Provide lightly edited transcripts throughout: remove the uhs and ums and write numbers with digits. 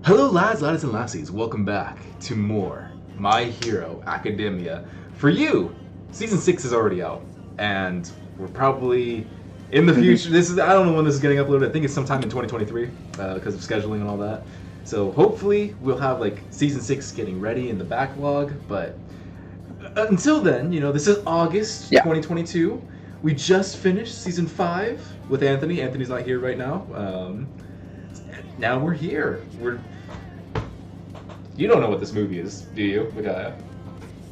Hello lads, laddies and lassies, welcome back to more My Hero Academia. For you, Season 6 is already out, and we're probably in the future, I don't know when this is getting uploaded, I think it's sometime in 2023, because of scheduling and all that. So hopefully we'll have like Season 6 getting ready in the backlog, but until then, you know, this is August 2022. We just finished Season 5 with Anthony. Anthony's not here right now. Now we're here. You don't know what this movie is, do you, Mikaya?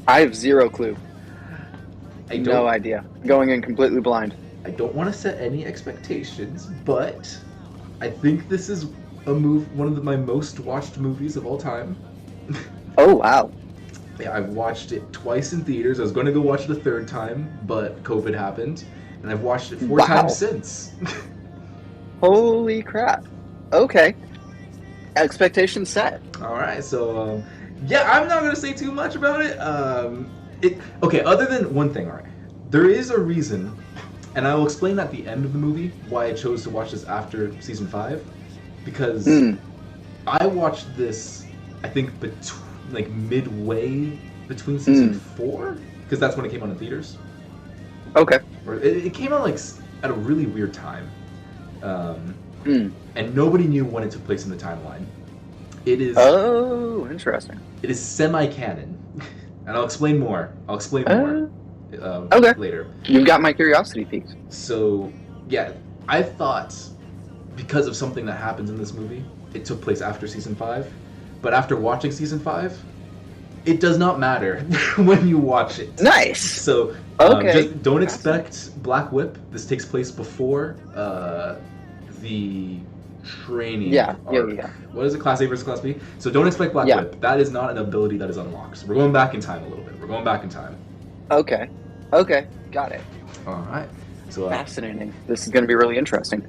I have zero clue. No idea. Going in completely blind. I don't want to set any expectations, but I think this is one of my most watched movies of all time. Oh, wow. Yeah, I've watched it twice in theaters. I was going to go watch it a third time, but COVID happened, and I've watched it 4 times since. Holy crap. Okay. Expectations set. Alright, so, yeah, I'm not going to say too much about it. Okay, other than one thing, alright. There is a reason, and I will explain at the end of the movie why I chose to watch this after Season 5. Because I watched this, I think, like midway between Season 4? Because that's when it came out in theaters. Okay. Or it came out, like, at a really weird time. And nobody knew when it took place in the timeline. It is... Oh, interesting. It is semi-canon. And I'll explain more. Later. You've got my curiosity piqued. So, yeah, I thought, because of something that happens in this movie, it took place after Season 5. But after watching Season 5, it does not matter when you watch it. Nice! So, just don't expect Black Whip. This takes place before the training arc. What is it? Class A versus Class B? So don't expect Black Whip. That is not an ability that is unlocked. So we're going back in time a little bit. We're going back in time. Okay. Got it. Alright. So fascinating. This is going to be really interesting.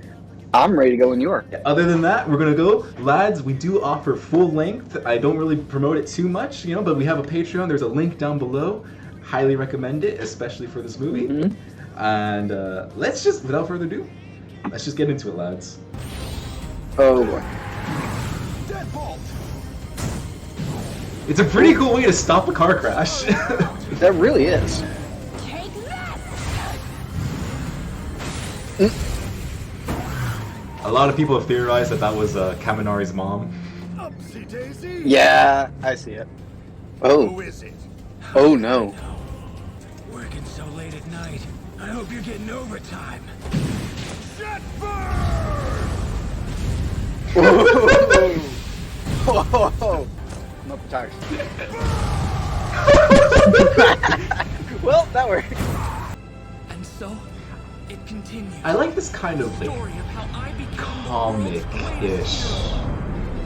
I'm ready to go when you are. Other than that, we're going to go. Lads, we do offer full length. I don't really promote it too much, you know, but we have a Patreon. There's a link down below. Highly recommend it, especially for this movie. And let's just, without further ado, let's just get into it, lads. Oh boy. It's a pretty cool way to stop a car crash. That really is. Take A lot of people have theorized that was Kaminari's mom. Yeah, I see it. Oh. Who is it? Oh no. Working so late at night. I hope you're getting overtime. Whoa. I'm up the tires. Well, that worked. And so, it continues. I like this kind of like comic-ish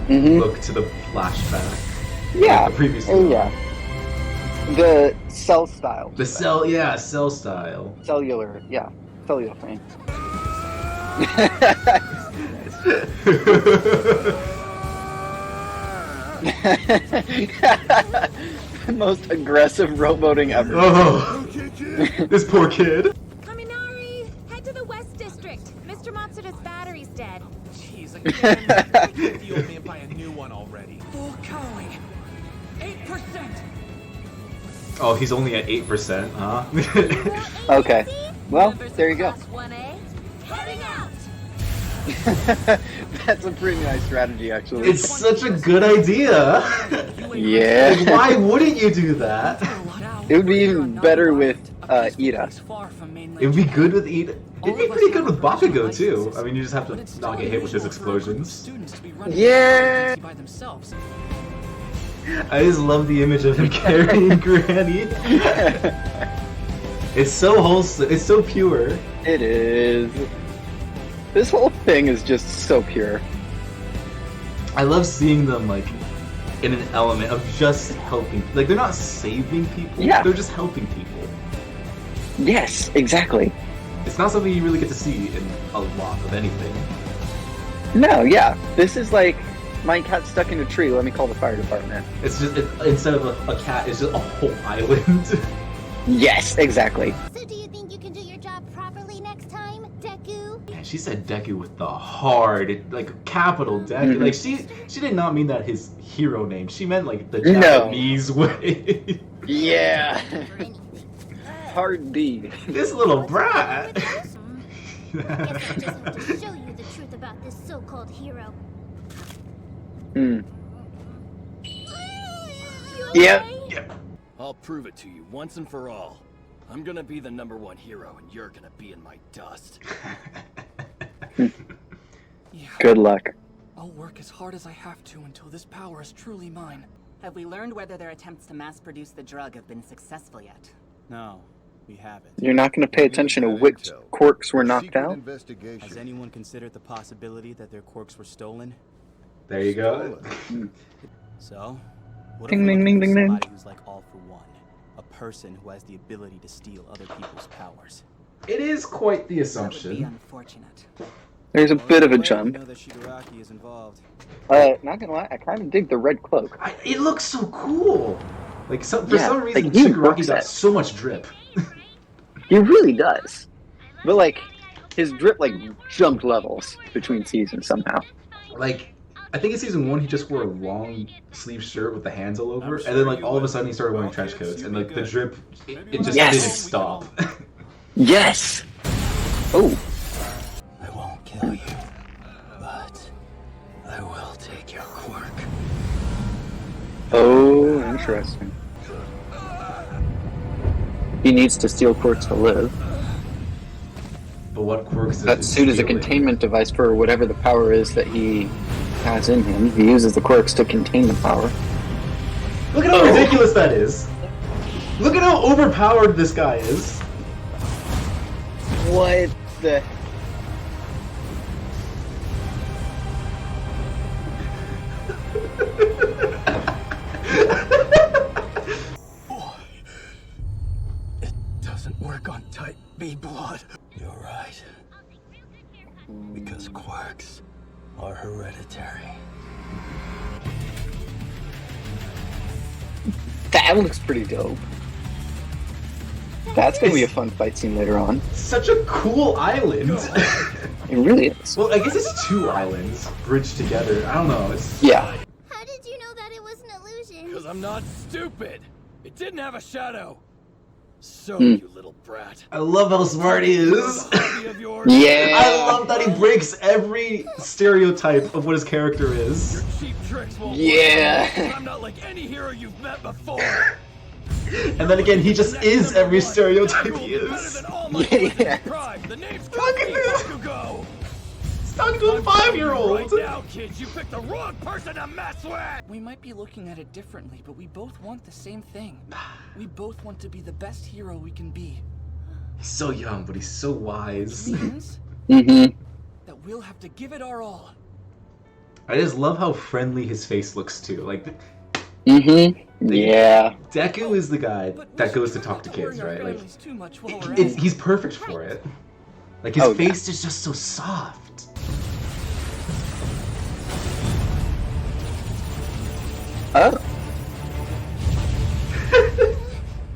look to the flashback. Yeah. The previous The cell style. The cell style. Cellular thing. The most aggressive rowboating ever. Oh, this poor kid. Kaminari, head to the West District. Mr. Matsuda's battery's dead. Jeez, I can't get the old man buy a new one already. Full cowling. 8%. Oh, he's only at 8%, huh? Okay. Well, there you go. Class 1A, heading out. That's a pretty nice strategy, actually. It's such a good idea. Yeah. Like, why wouldn't you do that? It would be even better with Ida. It would be good with Ida. It'd be pretty good with Bakugo too. I mean, you just have to not get hit with his explosions. Yeah. I just love the image of him carrying Granny. It's so wholesome. It's so pure. It is. This whole thing is just so pure. I love seeing them like in an element of just helping. Like they're not saving people. Yeah. They're just helping people. Yes, exactly. It's not something you really get to see in a lot of anything. No, yeah. This is like, my cat's stuck in a tree, let me call the fire department. It's just, instead of a cat, it's just a whole island. Yes, exactly. So do you think you can do your job properly next time, Deku? she said Deku with the hard, like capital Deku. Like she did not mean that his hero name. She meant like the Japanese way. Yeah. Hard D. This little brat. Guess I just have to show you the truth about this so-called hero. Yeah. I'll prove it to you once and for all. I'm gonna be the #1 hero, and you're gonna be in my dust. Yeah. Good luck. I'll work as hard as I have to until this power is truly mine. Have we learned whether their attempts to mass-produce the drug have been successful yet? No, we haven't. You're not going to pay attention to which quirks were knocked out? Has anyone considered the possibility that their quirks were stolen? There you go. So, what Ding, if we're ding, looking ding, for ding, somebody who's like All for One? A person who has the ability to steal other people's powers. It is quite the That would be assumption. unfortunate. There's a bit of a We jump. know that Shigaraki is involved. Not gonna lie, I kind of dig the red cloak. It looks so cool. Like for some reason, like, he Shigaraki works got it. so much drip. He really does. But like, his drip like jumped levels between seasons somehow. Like, I think in season 1 he just wore a long sleeve shirt with the hands all over, I'm and sure then like you all of a will. sudden he started wearing Well, trench kids, coats, you and be like the good. drip, it just Yes. didn't stop. Yes. Oh. I won't kill you, but I will take your quirk. Oh, interesting. He needs to steal quirks to live. But what quirks does That his suit is a stealing? containment device for whatever the power is that he has in him. He uses the quirks to contain the power. Look at how ridiculous that is. Look at how overpowered this guy is. What the? It doesn't work on type B blood. You're right. Because quirks are hereditary. That looks pretty dope. That's gonna be a fun fight scene later on. Such a cool island. It really is. Well, I guess it's 2 islands bridged together. I don't know. It's Yeah. How did you know that it was an illusion? Because I'm not stupid. It didn't have a shadow. So, you little brat. I love how smart he is. Hobby of yours. Yeah. I love that he breaks every stereotype of what his character is. Your cheap tricks won't Yeah. work. I'm not like any hero you've met before. And then again, he just is every stereotype he Better is. than all my Yeah. prime. The name's Look at this. Bakugo. He's talking to a 5-year-old. Right now, kids, you picked the wrong person to mess with. We might be looking at it differently, but we both want the same thing. We both want to be the best hero we can be. He's so young, but he's so wise. Means Mm-hmm. that we'll have to give it our all. I just love how friendly his face looks too. Like Mm-hmm. Yeah. Deku is the guy But we that should goes to try talk not to worry kids, our right? Like families too much while we're at it. he's perfect for it. Like his Oh, yeah. face is just so soft. Oh.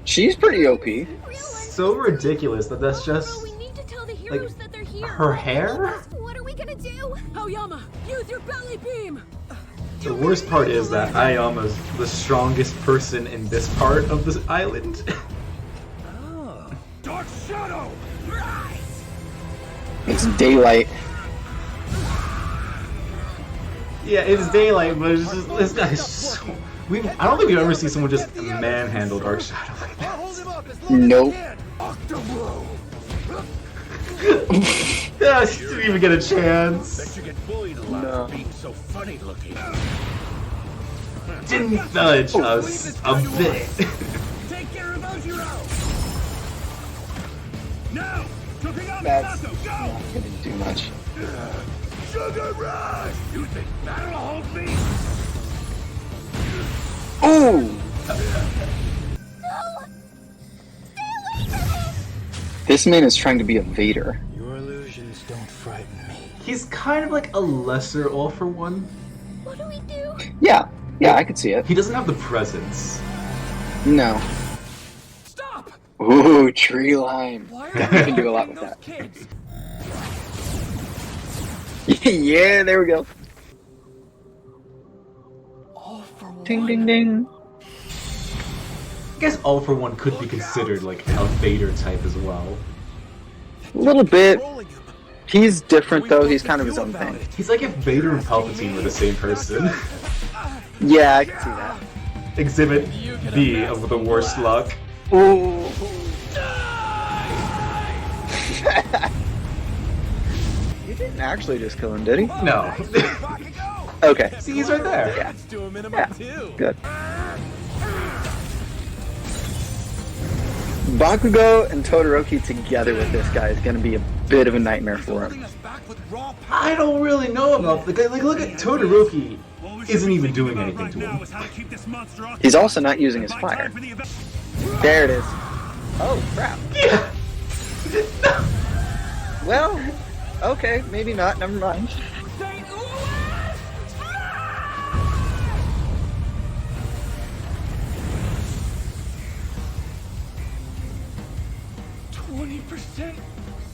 She's pretty OP. So ridiculous that that's just We need to tell the heroes like that they're here. her hair. What are we gonna do? Aoyama, use your belly beam! The worst part is that Ayama's the strongest person in this part of this island. Dark Shadow. It's daylight. Yeah, it's daylight, but it's just this guy's so. I don't think we've ever seen someone just manhandle Dark Shadow like I'll hold that. him up as long Nope. as I can. Octobro. Yeah, she didn't even get a chance. Bet you get bullied a lot No. for being so funny looking. Didn't nudge us a bit. Take care of Ojiro. Now, jumping on That's Sato, go! not gonna do much. Sugar Rush! You think that'll hold me? Oh! This man is trying to be a Vader. Your illusions don't frighten me. He's kind of like a lesser All for One. What do we do? Yeah, I could see it. He doesn't have the presence. No. Stop! Ooh, tree line. Why You are can do a lot with those that. kids? Yeah, there we go. All for Ding, one. ding, ding. I guess All For One could be considered like a Vader type as well. A little bit. Trolling him. He's different We though. supposed He's to kind of do his own about thing. it? He's like if Vader and Palpatine were the same person. Yeah, I can see that. Exhibit B of the worst luck. Ooh. He didn't actually just kill him, did he? No. Bakugo! Okay. See, he's right there. Yeah. Let's do a minimum Yeah. two. Good. Bakugo and Todoroki together with this guy is gonna be a bit of a nightmare for Holding him. us back with raw power. I don't really know about the guy. Like, look at Todoroki. Isn't even doing anything to him. He's also not using his fire. There it is. Oh crap. Yeah. Well, okay, maybe not. Never mind. Saint Louis! "20%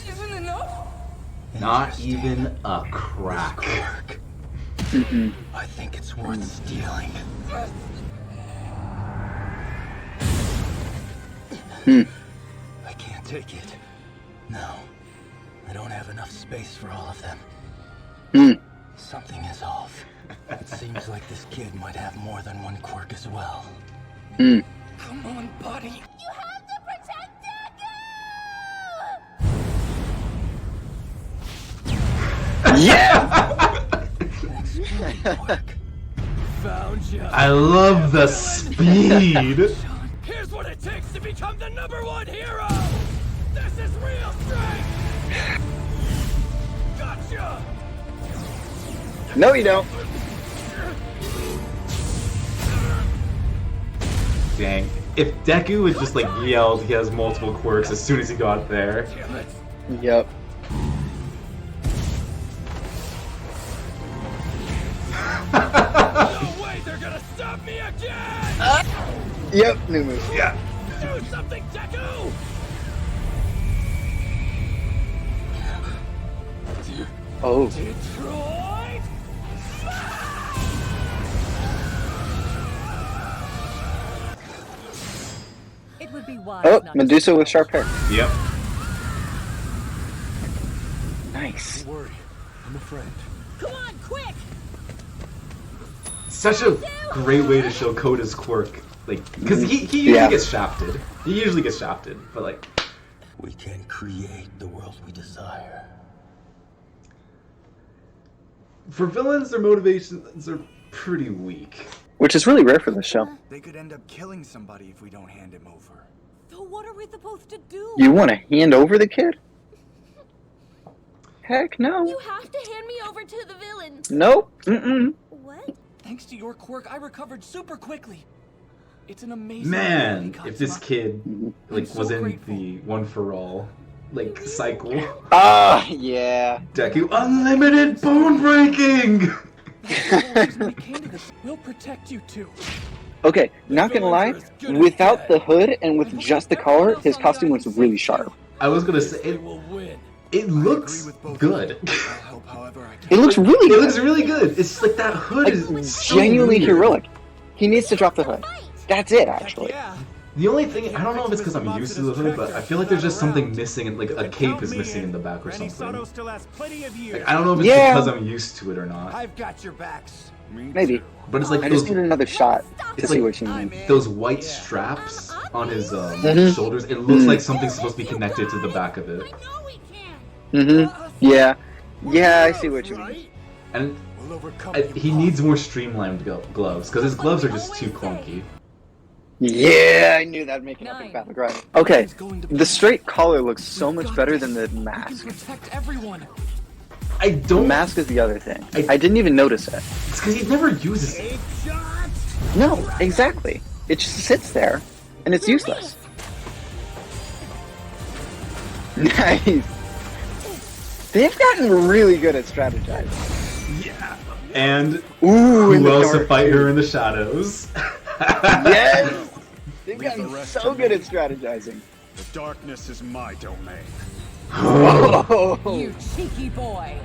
isn't enough?" Not even a crack. Mm-mm. I think it's worth stealing. I can't take it. No. I don't have enough space for all of them. Hmm. Something is off. It seems like this kid might have more than one quirk as well. Hmm. Come on, buddy. You have to protect Yeah. Extreme quirk. Found you. I love the speed. Here's what it takes to become the #1 hero. This is real strength. Gotcha. No, you don't. Dang. If Deku had just like yelled he has multiple quirks as soon as he got there. Damn it. Yep. No way they're gonna stop me again. Yep. New move. Yeah. Do something, Deku. Oh. Detroit. It would be wise Oh, not Medusa with sharp hair. Yep. Nice. Don't worry, I'm a friend. Come on, quick! Such a great way to show Koda's quirk. Like, because he usually Yeah. gets shafted. He usually gets shafted, but like, We can create the world we desire. for villains, their motivations are pretty weak. Which is really rare for this show. They could end up killing somebody if we don't hand him over. So what are we supposed to do? You want to hand over the kid? Heck no. You have to hand me over to the villains. Nope. Mm-mm. What? Thanks to your quirk, I recovered super quickly. It's an amazing Man, ability, if this Katsuma. kid like so was in grateful. the One for All like cycle. Ah, yeah. Deku, unlimited bone breaking. We came to this. We'll protect you too. Okay, not gonna lie, without the hood and with just the collar, his costume looks really sharp. I was gonna say They it. will win. It looks good. I'll help however I It can. looks really It good. looks really good. It's just like that hood Like, is so genuinely weird. heroic. He needs to drop the hood. That's it, actually. Yeah. The only thing, I don't know if it's because I'm used to the hood, but I feel like there's just something missing, and like a cape is missing in the back or something. still has plenty of years. Like, I don't know if it's Yeah. because I'm used to it or not. I've got your backs. Maybe. But it's like I those, just need another shot to it's see like what you mean. those white straps on his Mhm. shoulders. It looks like something's supposed to be connected to the back of it. I know we can. Mm-hmm. Yeah. Yeah, I see what you mean. And We'll overcome he needs more streamlined gloves because his gloves are just too clunky. Yeah, I knew that'd make an epic battle cry. Okay, It's going to be- the straight collar looks so We've much got better this. than the We can mask. protect everyone. I The don't. mask is the other thing. I- I didn't even notice it. It's because he never uses it. Big shot. No, exactly. It just sits there, and it's useless. Nice. They've gotten really good at strategizing. Yeah. And Ooh, in who the else to dark. fight her in the shadows? Yes! They've Leave the gotten rest so to good me. at strategizing. The darkness is my domain. Oh, You cheeky boy.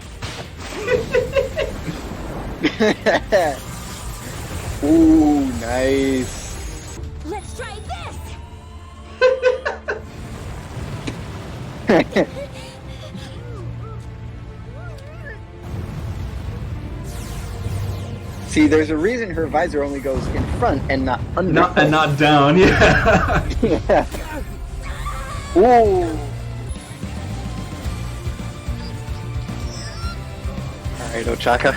Ooh, nice. Let's try this! See, there's a reason her visor only goes in front and not under. Not down, yeah. Yeah. Ooh. Alright, Ochaka.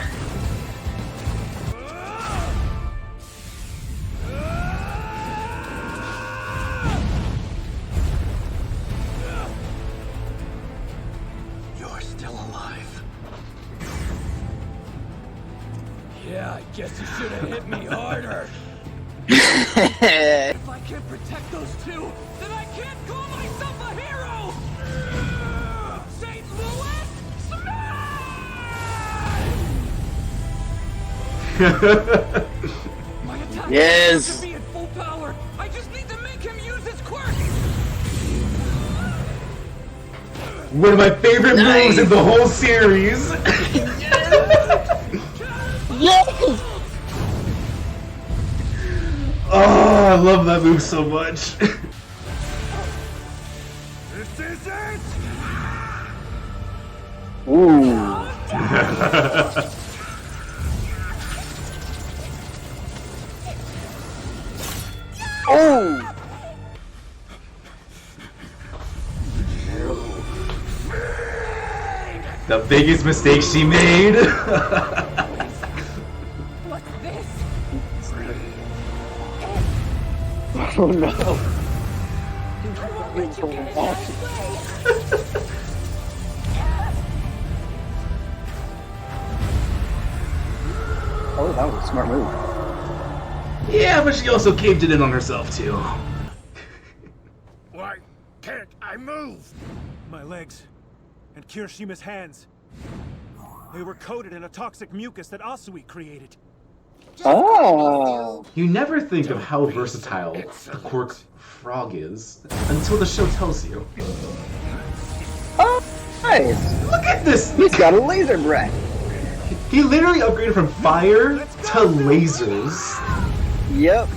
You're still alive. Yeah, I guess you should have hit me harder. If I can't protect those two, then I can't call myself a hero! St. Louis, smash! My attack Yes. should be at full power. I just need to make him use his quirk. One of my favorite moves in the whole series. Yes! Oh, I love that move so much. This is it! Ooh. Oh! The biggest mistake she made. What's this? Oh no. I won't let you get in my way! Oh, that was a smart move. Yeah, but she also caved it in on herself too. Why can't I move? My legs and Kirishima's hands. They were coated in a toxic mucus that Asui created. Oh. You never think of how versatile the quirk frog is until the show tells you. Oh, nice. Look at this! He's got a laser breath. He literally upgraded from fire to lasers. Yep.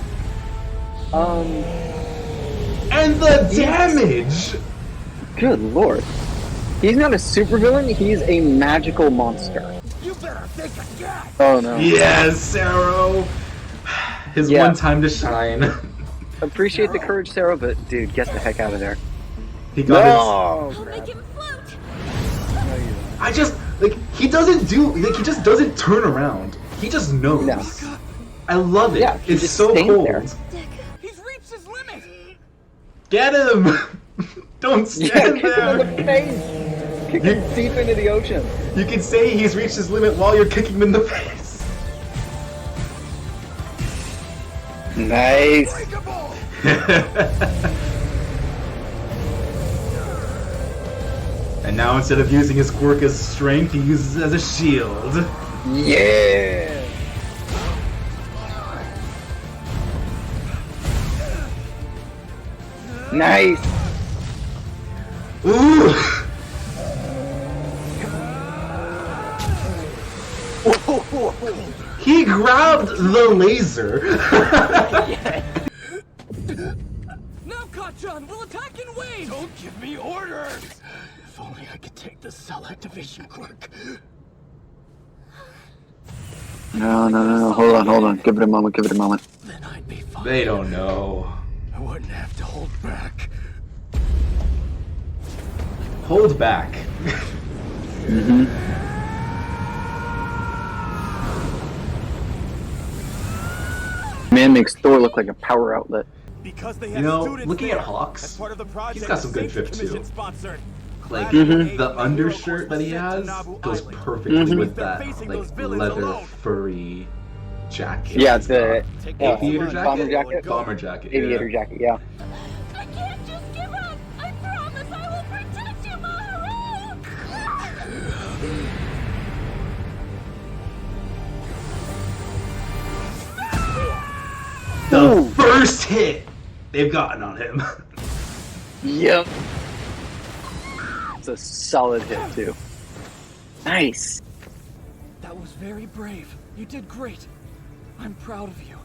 And the damage! Good lord. He's not a supervillain, he's a magical monster. You better think again! Oh no. Yes, Sarah! His Yeah. one time to shine. Appreciate the courage, Sarah, but dude, get the heck out of there. He got his... No! I'll make him float! I just, like, he just doesn't turn around. He just knows. No. I love it. Yeah, he it's just so stays cold. there. He's reached his limit! Get him! Don't Yeah, stand kick him in the there! face! Kick him deep into the ocean. You can say he's reached his limit while you're kicking him in the face. Nice. Breakable! And now instead of using his quirk as strength, he uses it as a shield. Yeah! Nice! Ooh! He grabbed the laser. Now, Kachan, we'll attack in waves! Don't give me orders! If only I could take the cell activation quirk. No. Hold on. Give it a moment. Then I'd be fine. They don't know. I wouldn't have to hold back. Hold back. Mm-hmm. Man makes Thor look like a power outlet. Because they You had know, students looking there. at Hawks, As part of the project, he's got some good Safety drip, too. Commission sponsored. Like, Mhm. the undershirt that he has goes perfectly Mhm. with that, like, leather, furry jacket. Yeah, it's the Aviator jacket? bomber jacket. Bomber jacket, Aviator jacket, yeah. I can't just give up! I promise I will protect you, Maharu! The Ooh. first hit they've gotten on him. Yep. It's a solid hit, too. Nice. That was very brave. You did great. I'm proud of you.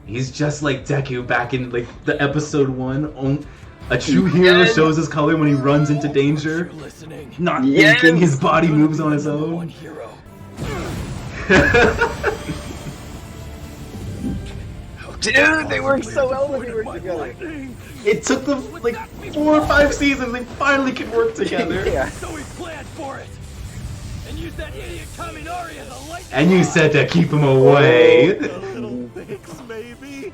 He's just like Deku back in like the episode 1. A true hero shows his color when he runs into danger. You're listening. Not thinking his body moves on his One own. hero. Dude, they work so well when they work together. Lightning. It took them like 4 or 5 seasons. They finally can work together. Yeah. So we planned for it. And used that idiot Kaminari as a lightning. And you said to keep him away. A little thanks, maybe.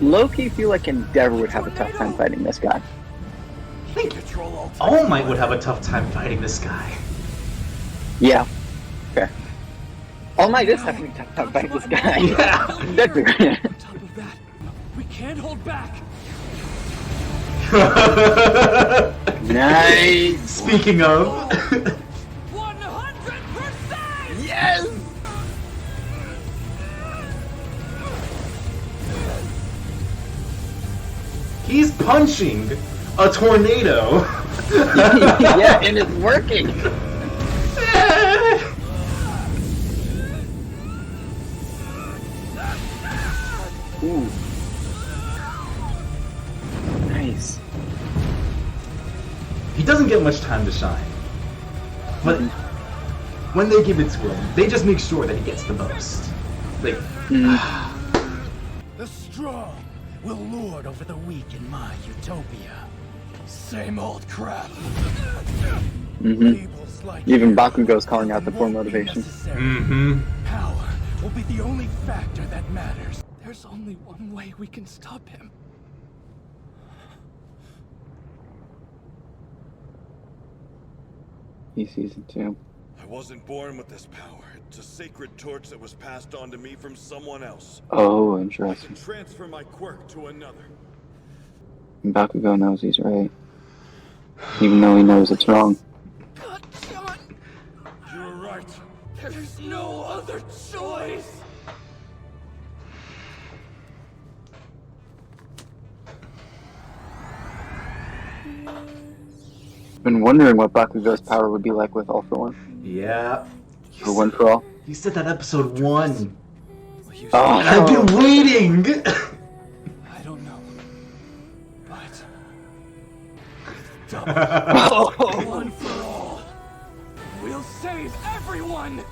Low-key feel like Endeavor would have a tough time fighting this guy. Control alt. All Might would have a tough time fighting this guy. Yeah. Fair. All Might is having a tough time fighting this guy. Yeah. Deku. On top of that, we can't hold back. Nice. Speaking of, 100%. Yes. he's punching a tornado. Yeah, and it's working. Ooh. Nice. He doesn't get much time to shine. But when they give it to him, they just make sure that he gets the most. Like, The strong will lord over the weak in my utopia. Same old crap. Labels like Even Bakugo's calling out the poor won't be motivation. necessary. Power will be the only factor that matters. There's only one way we can stop him. He season 2. I wasn't born with this power. It's a sacred torch that was passed on to me from someone else. Oh, I can interesting. transfer my quirk to another. And Bakugo knows he's right. Even though he knows it's wrong. God, John, You're right. there's no other choice. Been wondering what Bakugo's power would be like with All for One. yeah. Or One for All. You said that episode 1. Well, you Oh. And I've been waiting! I don't know, but double one for all. We'll save everyone.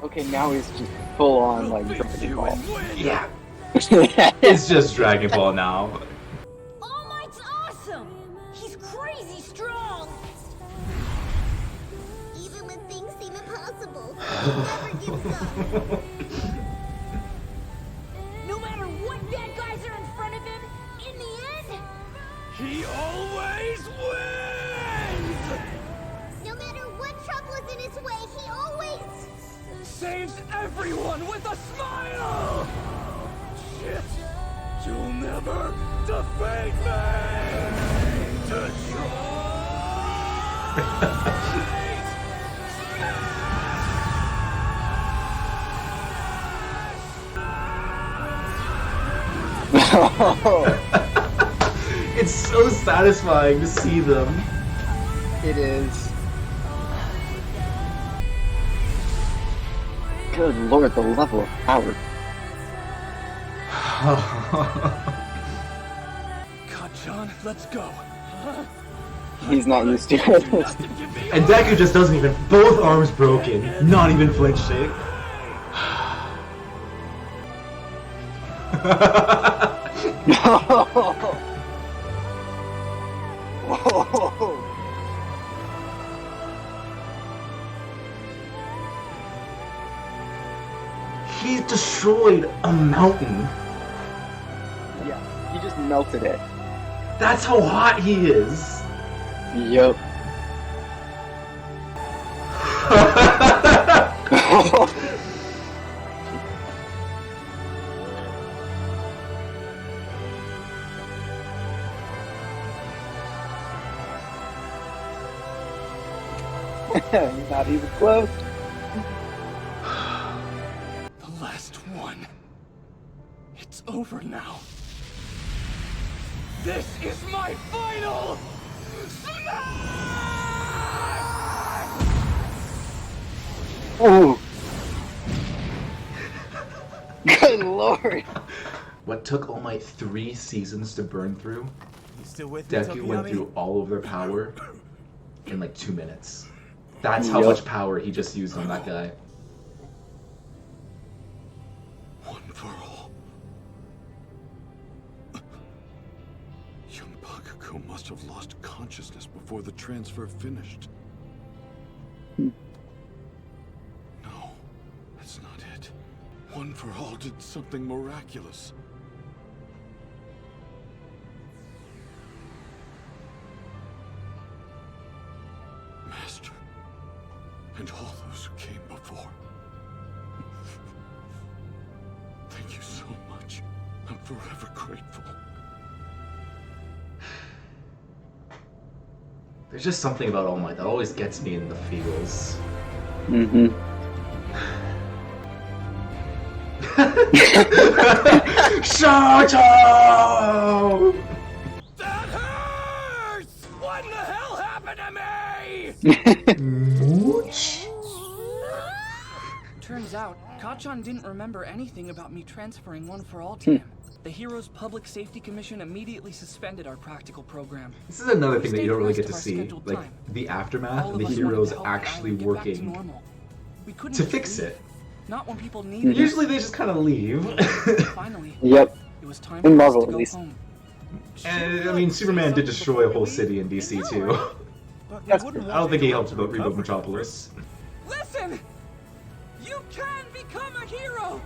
Okay, now he's just full on like Beat Dragon you Ball. and win. Yeah. It's just Dragon Ball now. All Might's awesome! He's crazy strong! Even when things seem impossible, he never gives up. No matter what bad guys are in front of him, in the end, He always wins. No matter what trouble is in his way, he always... Saves everyone with a smile. Shit, you'll never defeat me. Detroit. It's so satisfying to see them. It is. Good lord, the level of power. God, John, let's go. Huh? He's not used to it. Nothing can be And Deku just doesn't even, both arms broken, not even flinching. Whoa. He destroyed a mountain. Yeah, he just melted it. That's how hot he is. Yup. Not even close. The last one. It's over now. This is my final smash! Ooh. Good lord. What took All Might 3 seasons to burn through, You still with me, Deku went Tokiyami? through all of their power in like 2 minutes. That's how Yup. much power he just used on that guy. One for all. Young Bakugo must have lost consciousness before the transfer finished. No, that's not it. One for all did something miraculous. Master, and all those who came before. Thank you so much. I'm forever grateful. There's just something about All Might that always gets me in the feels. Mm-hmm. Shoto! That hurts! What in the hell happened to me? Mooch? Turns out, Kacchan didn't remember anything about me transferring One for All to him. The Heroes Public Safety Commission immediately suspended our practical program. This is another thing that Stayed you don't really the get to rest of our see. scheduled Like, time. the aftermath All and of the us wanted heroes to help actually the island get back to working normal. We couldn't to just fix leave. it. Not when people needed Usually us. they just kind of leave. Finally, Yep. it was time In for us Marvel, to at go least. home. And, I mean, Superman did destroy a whole city in DC, too. But we That's wouldn't I want don't think he to helped interrupt reboot recovery, Metropolis. Listen! You can become a hero!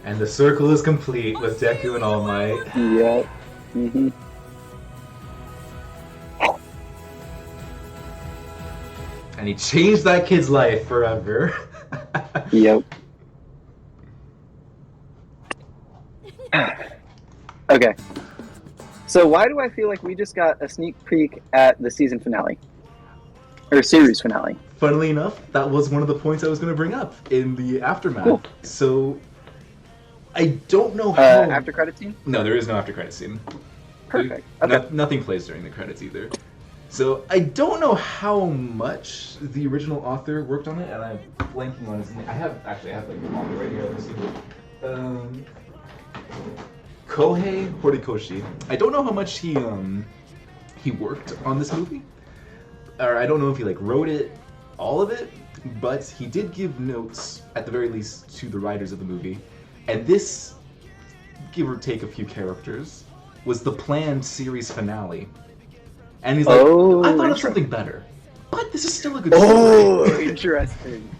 And the circle is complete with Deku and All Might. Yep. Mm-hmm. And he changed that kid's life forever. Yep. Okay. So why do I feel like we just got a sneak peek at the season finale? Or series finale? Funnily enough, that was one of the points I was going to bring up in the aftermath. Cool. So, I don't know how... After credit scene? No, there is no after credit scene. Perfect. No- Okay. nothing plays during the credits either. So I don't know how much the original author worked on it, and I'm blanking on his name. I have like the manga right here. Let me see. Kohei Horikoshi. I don't know how much he worked on this movie, or I don't know if he like wrote it, all of it, but he did give notes at the very least to the writers of the movie, and this, give or take a few characters, was the planned series finale. And he's like, Oh, I thought of interesting. something better, but this is still a good Oh, story. interesting.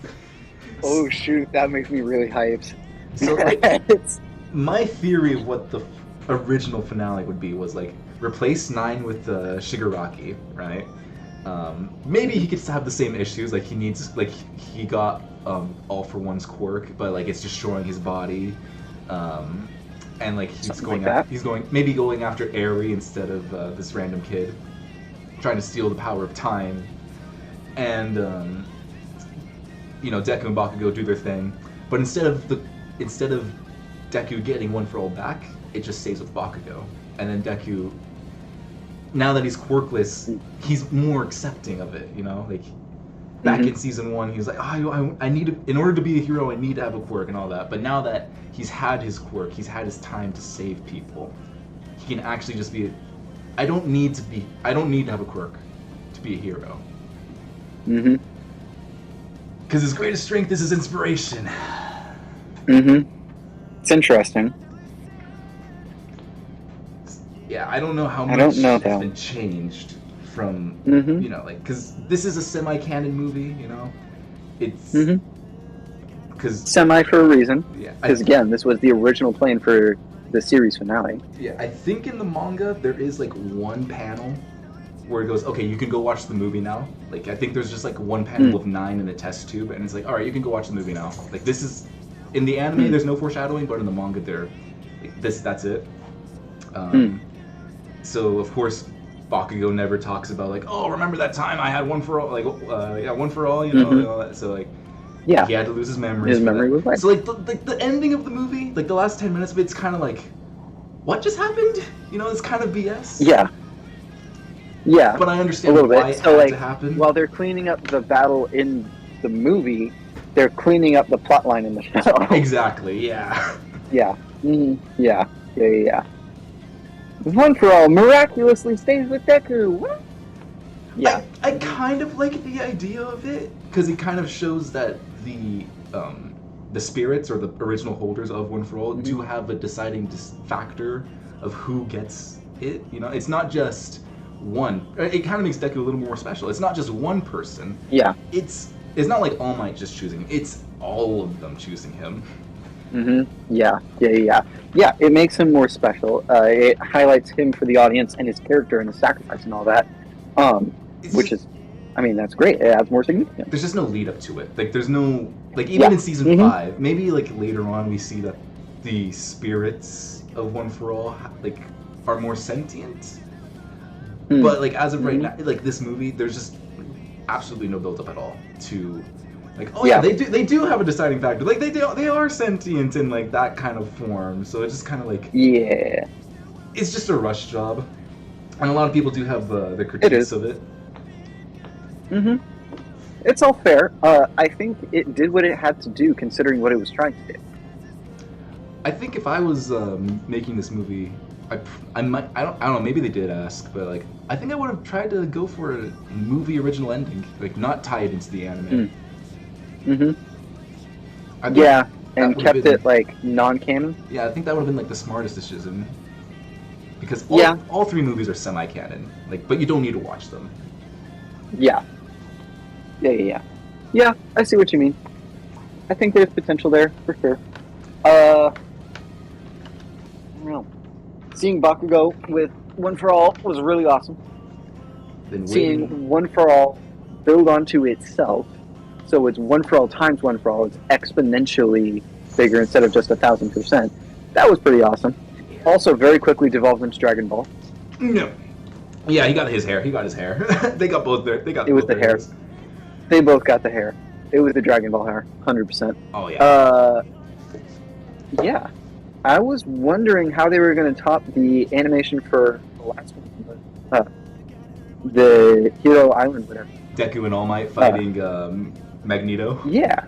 Oh shoot, that makes me really hyped. So like, It's- my theory of what the original finale would be was like replace 9 with Shigaraki, right? Maybe he could still have the same issues, like he needs, like he got All for One's quirk, but like it's destroying his body, and like he's Something going, like that. he's going after Eri instead of this random kid, trying to steal the power of time, and you know, Deku and Bakugo do their thing, but instead of Deku getting One for All back, it just stays with Bakugo. And then Deku, now that he's quirkless, he's more accepting of it, you know? Like, back in season 1, he was like, oh, I need to, in order to be a hero, I need to have a quirk and all that. But now that he's had his quirk, he's had his time to save people, he can actually just be, I don't need to have a quirk to be a hero. Mm-hmm. Because his greatest strength is his inspiration. Mm-hmm. It's interesting. Yeah, I don't know how I much don't know, has though. been changed from, Mhm. you know, like, because this is a semi-canon movie, you know? It's, Mm-hmm. because, Semi for a reason. yeah, Because again, this was the original plan for the series finale. I think in the manga, there is, like, one panel where it goes, okay, you can go watch the movie now. Like, I think there's just, like, one panel of 9 in a test tube, and it's like, alright, you can go watch the movie now. Like, this is, in the anime, there's no foreshadowing, but in the manga, that's it. So, of course, Bakugo never talks about, like, oh, remember that time I had One for All, like, One for All, you know, and all that. So, like, Yeah. he had to lose his memory. His memory was wiped. So, like, the ending of the movie, like, the last 10 minutes of it's kind of like, what just happened? You know, it's kind of BS. Yeah. Yeah. But I understand a little why bit. it So, had to happen. while they're cleaning up the battle in the movie, they're cleaning up the plotline in the show. Exactly, yeah. Yeah. Yeah. One for All miraculously stays with Deku. What? Yeah. I kind of like the idea of it, because it kind of shows that the spirits, or the original holders of One for All, do have a deciding factor of who gets it. You know, it's not just one. It kind of makes Deku a little more special. It's not just one person. Yeah. It's not like All Might just choosing him. It's all of them choosing him. Yeah, it makes him more special. It highlights him for the audience and his character and his sacrifice and all that. Which is, I mean, that's great. It adds more significance. There's just no lead up to it. Like, there's no, like, even in season 5, maybe, like, later on we see that the spirits of One for All, like, are more sentient. But, like, as of right now, like, this movie, there's just absolutely no build up at all to, like, oh yeah, they do have a deciding factor. Like, they are sentient in, like, that kind of form. So it's just kind of like, yeah, it's just a rush job. And a lot of people do have the critiques of it. It's all fair. I think it did what it had to do, considering what it was trying to do. I think if I was making this movie, I might, I don't know, maybe they did ask, but, like, I think I would have tried to go for a movie original ending, like, not tie it into the anime. Yeah, and kept it, like, non-canon. Yeah, I think that would have been, like, the smartest decision. Because all 3 movies are semi-canon, like, but you don't need to watch them. Yeah, I see what you mean. I think there's potential there, for sure. I don't know. Seeing Bakugo with One for All was really awesome. Seeing One for All build onto itself, so it's One for All times One for All, it's exponentially bigger instead of just 1,000%. That was pretty awesome. Also, very quickly devolved into Dragon Ball. No. Yeah, he got his hair. They got both their. It was the hair. They both got the hair. It was the Dragon Ball hair, 100%. Oh yeah. Yeah. I was wondering how they were going to top the animation for the last one, the Hero Island winner. Deku and All Might fighting Magneto. Yeah.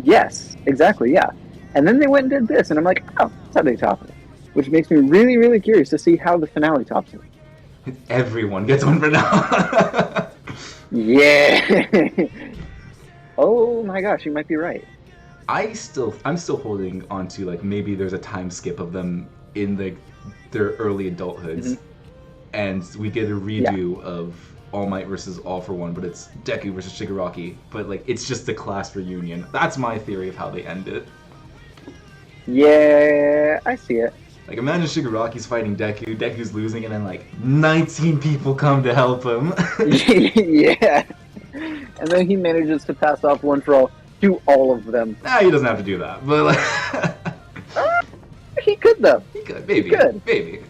Yes. Exactly. Yeah. And then they went and did this, and I'm like, oh, that's how they top it. Which makes me really, really curious to see how the finale tops it. Everyone gets one for now. Yeah. Oh my gosh, you might be right. I'm still holding on to, like, maybe there's a time skip of them in their early adulthoods, and we get a redo of All Might versus All for One, but it's Deku versus Shigaraki. But, like, it's just a class reunion. That's my theory of how they end it. Yeah, I see it. Like, imagine Shigaraki's fighting Deku, Deku's losing, and then, like, 19 people come to help him. Yeah. And then he manages to pass off One for All to all of them. Nah, he doesn't have to do that, but, like... He could, though. He could, maybe. Maybe.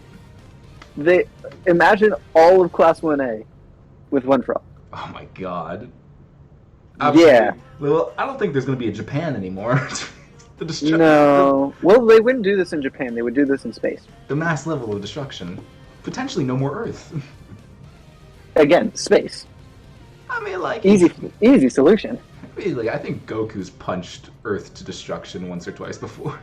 They imagine all of Class 1A with One for All. Oh my god. Absolutely. Yeah. Well, I don't think there's going to be a Japan anymore. No. Well, they wouldn't do this in Japan. They would do this in space. The mass level of destruction. Potentially no more Earth. Again, space. I mean, like... Easy solution. Really, I think Goku's punched Earth to destruction once or twice before.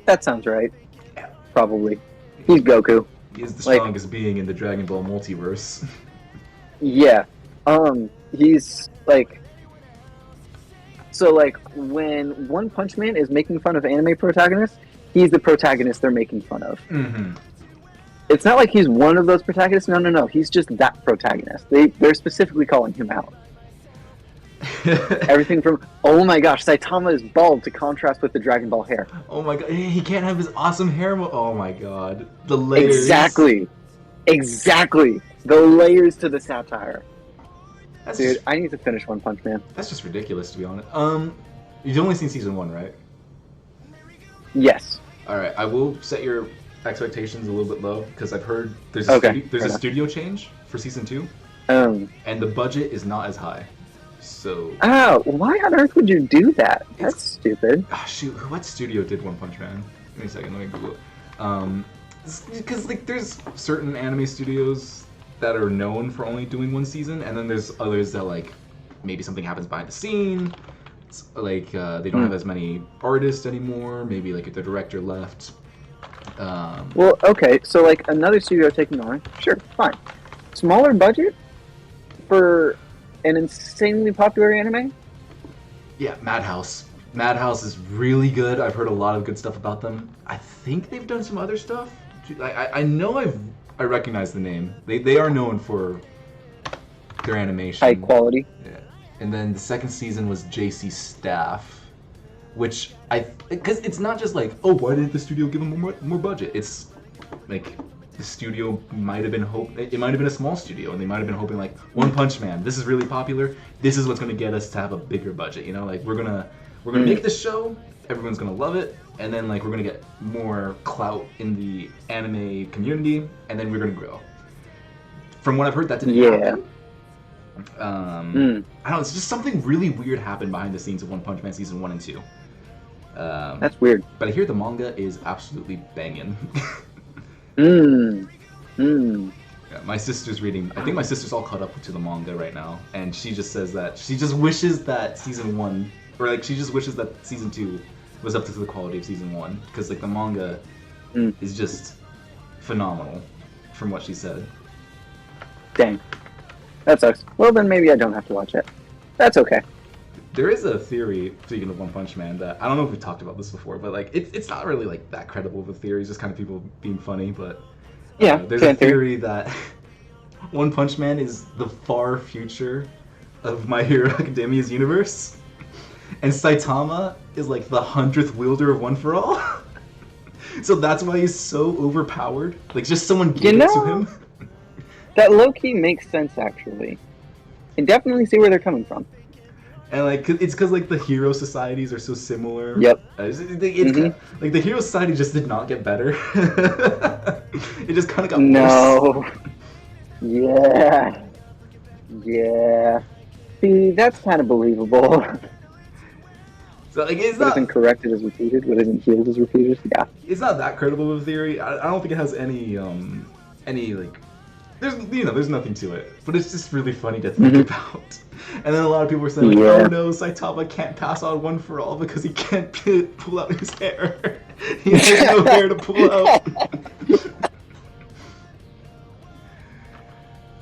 That sounds right. Yeah. Probably. He's Goku. He is the strongest being in the Dragon Ball multiverse. Yeah. He's, like... So, like, when One Punch Man is making fun of anime protagonists, he's the protagonist they're making fun of. It's not like he's one of those protagonists. No. He's just that protagonist. They're specifically calling him out. Everything from, oh my gosh, Saitama is bald to contrast with the Dragon Ball hair. Oh my god, he can't have his awesome hair. Oh my god. The layers. Exactly. The layers to the satire. Dude, I need to finish One Punch Man. That's just ridiculous, to be honest. You've only seen season 1, right? Yes. Alright, I will set your expectations a little bit low, because I've heard there's a studio change for season 2, and the budget is not as high. So... Oh, why on earth would you do that? That's stupid. Shoot, what studio did One Punch Man? Give me a second. Let me Google it. Because like there's certain anime studios that are known for only doing one season, and then there's others that like maybe something happens behind the scene. Like they don't have as many artists anymore. Maybe like the director left. Well, okay, so like another studio taking on, sure, fine. Smaller budget for an insanely popular anime? Yeah, Madhouse. Madhouse is really good. I've heard a lot of good stuff about them. I think they've done some other stuff. I know I recognize the name. They are known for their animation. High quality. Yeah. And then the second season was JC Staff, which because it's not just like, oh, why didn't the studio give them more budget? It's like the studio might have been it might have been a small studio, and they might have been hoping like One Punch Man. This is really popular. This is what's gonna get us to have a bigger budget. You know, like we're gonna make this show. Everyone's gonna love it, and then like we're gonna get more clout in the anime community, and then we're gonna grow. From what I've heard, that didn't happen. I don't know. It's just something really weird happened behind the scenes of One Punch Man season 1 and 2. That's weird. But I hear the manga is absolutely banging. Yeah, my sister's reading. I think my sister's all caught up to the manga right now, and she just says that she just wishes that season 1, or like she just wishes that season 2 was up to the quality of season 1, because like the manga is just phenomenal, from what she said. Dang. That sucks. Well, then maybe I don't have to watch it. That's okay. There is a theory, speaking of One Punch Man, that I don't know if we talked about this before, but like it's not really like that credible of a theory. It's just kind of people being funny. But yeah, there's a theory that One Punch Man is the far future of My Hero Academia's universe, and Saitama is like the 100th wielder of One for All. So that's why he's so overpowered. Like just someone gave it to him. That low-key makes sense, actually. I can definitely see where they're coming from. And like, it's because like the hero societies are so similar. Yep. It's like the hero society just did not get better. It just kind of got worse. Yeah. Yeah. See, that's kind of believable. So like, it's what not isn't corrected is repeated. What isn't healed is repeated. Yeah. It's not that credible of a theory. I don't think it has any like. There's nothing to it, but it's just really funny to think about. And then a lot of people are saying, like, oh no, Saitama can't pass on One for All because he can't pull out his hair. He has no hair to pull out.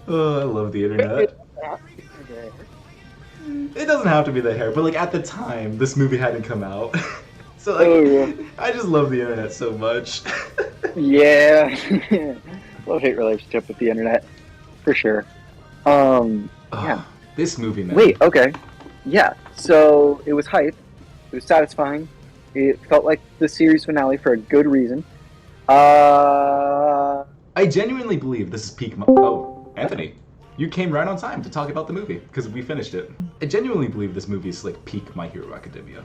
Oh, I love the internet. It doesn't have to be the hair, but like at the time, this movie hadn't come out. So like, I just love the internet so much. Yeah. Love-hate relationship with the internet, for sure. Yeah. This movie, man. Wait, okay. Yeah, so it was hype. It was satisfying. It felt like the series finale for a good reason. I genuinely believe this is peak... Oh, Anthony. You came right on time to talk about the movie, because we finished it. I genuinely believe this movie is like peak My Hero Academia.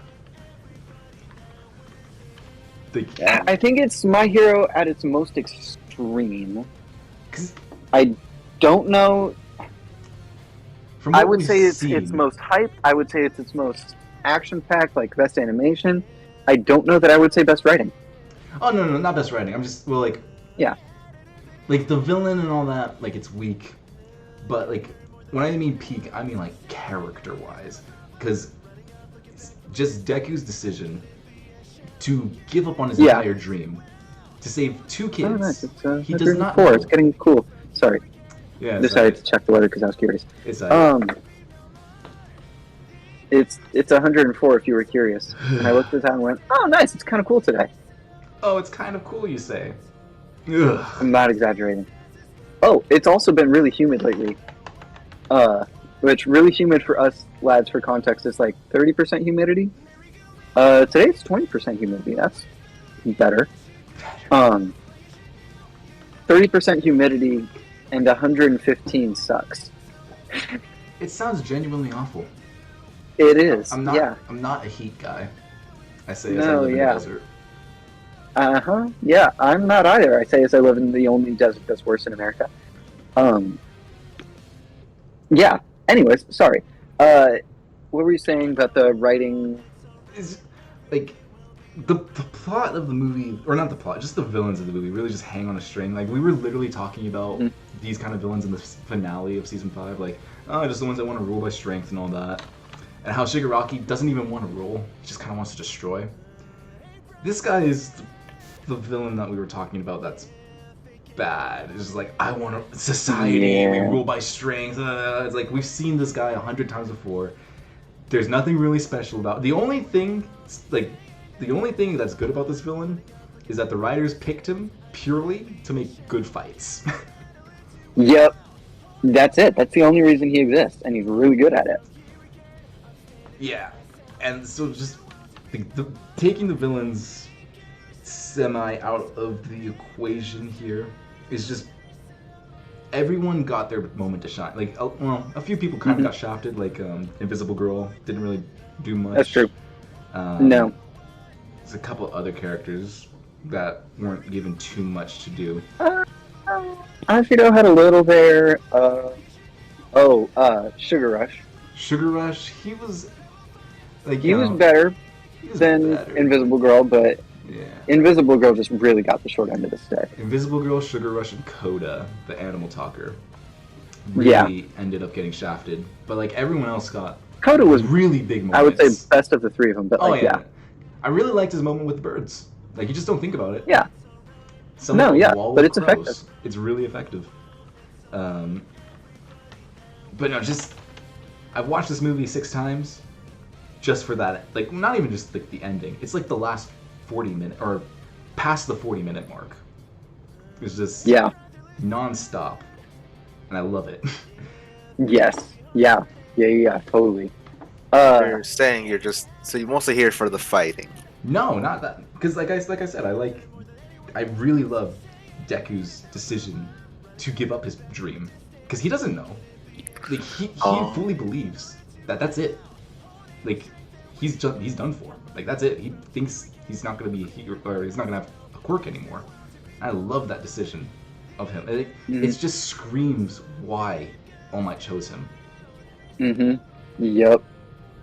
I think it's My Hero at its most extreme. I don't know. I would say it's its most hype. I would say it's its most action-packed, like best animation. I don't know that I would say best writing. Oh no, not best writing. I'm just yeah, like the villain and all that. Like it's weak, but like when I mean peak, I mean like character-wise, because just Deku's decision to give up on his entire dream to save 2 kids. Oh, nice. He does not know. It's getting cool. Sorry. Yeah. Decided to check the weather because I was curious. It's it's 104 if you were curious. And I looked at that and went, oh, nice. It's kind of cool today. Oh, it's kind of cool, you say. Ugh. I'm not exaggerating. Oh, it's also been really humid lately. Which really humid for us lads, for context, is like 30% humidity. Today it's 20% humidity. That's better. 30% humidity and 115 sucks. It sounds genuinely awful. It is. I'm not. Yeah. I'm not a heat guy. I say No, as I live in the yeah. desert. Yeah, I'm not either. I say as I live in the only desert that's worse in America. Yeah. Anyways, sorry. What were you saying about the writing? Is like the plot of the movie, or not the plot, just the villains of the movie really just hang on a string. Like, we were literally talking about these kind of villains in the finale of season 5, like, oh, just the ones that want to rule by strength and all that. And how Shigaraki doesn't even want to rule, he just kind of wants to destroy. This guy is the villain that we were talking about that's bad. It's just like, I want society, we rule by strength. It's like, we've seen this guy 100 times before. There's nothing really special about it. The only thing that's good about this villain is that the writers picked him purely to make good fights. Yep. That's it. That's the only reason he exists, and he's really good at it. Yeah. And so just taking the villains semi out of the equation here is just, everyone got their moment to shine. Like, well, a few people kind of got shafted, like Invisible Girl didn't really do much. That's true. No. There's a couple other characters that weren't given too much to do. Ashido had a little there. Sugar Rush. Sugar Rush, he was like, he was better than Invisible Girl, but yeah. Invisible Girl just really got the short end of the stick. Invisible Girl, Sugar Rush, and Coda, the animal talker, really ended up getting shafted. But like, everyone else got Coda was really big moments. I would say best of the three of them, but I really liked his moment with the birds. Like, you just don't think about it. Yeah. But it's effective. It's really effective. But no, just, I've watched this movie 6 times just for that. Like, not even just like the ending. It's like the last 40 minutes, or past the 40-minute mark. It's just non-stop, and I love it. Yes. Yeah, totally. You're saying you're just, so you're mostly here for the fighting. No, not that. Because like I said, I really love Deku's decision to give up his dream. Because he doesn't know. Like, he fully believes that that's it. Like, he's done for. Like, that's it. He thinks he's not going to be a hero, or he's not going to have a quirk anymore. I love that decision of him. It just screams why All Might chose him. Yep.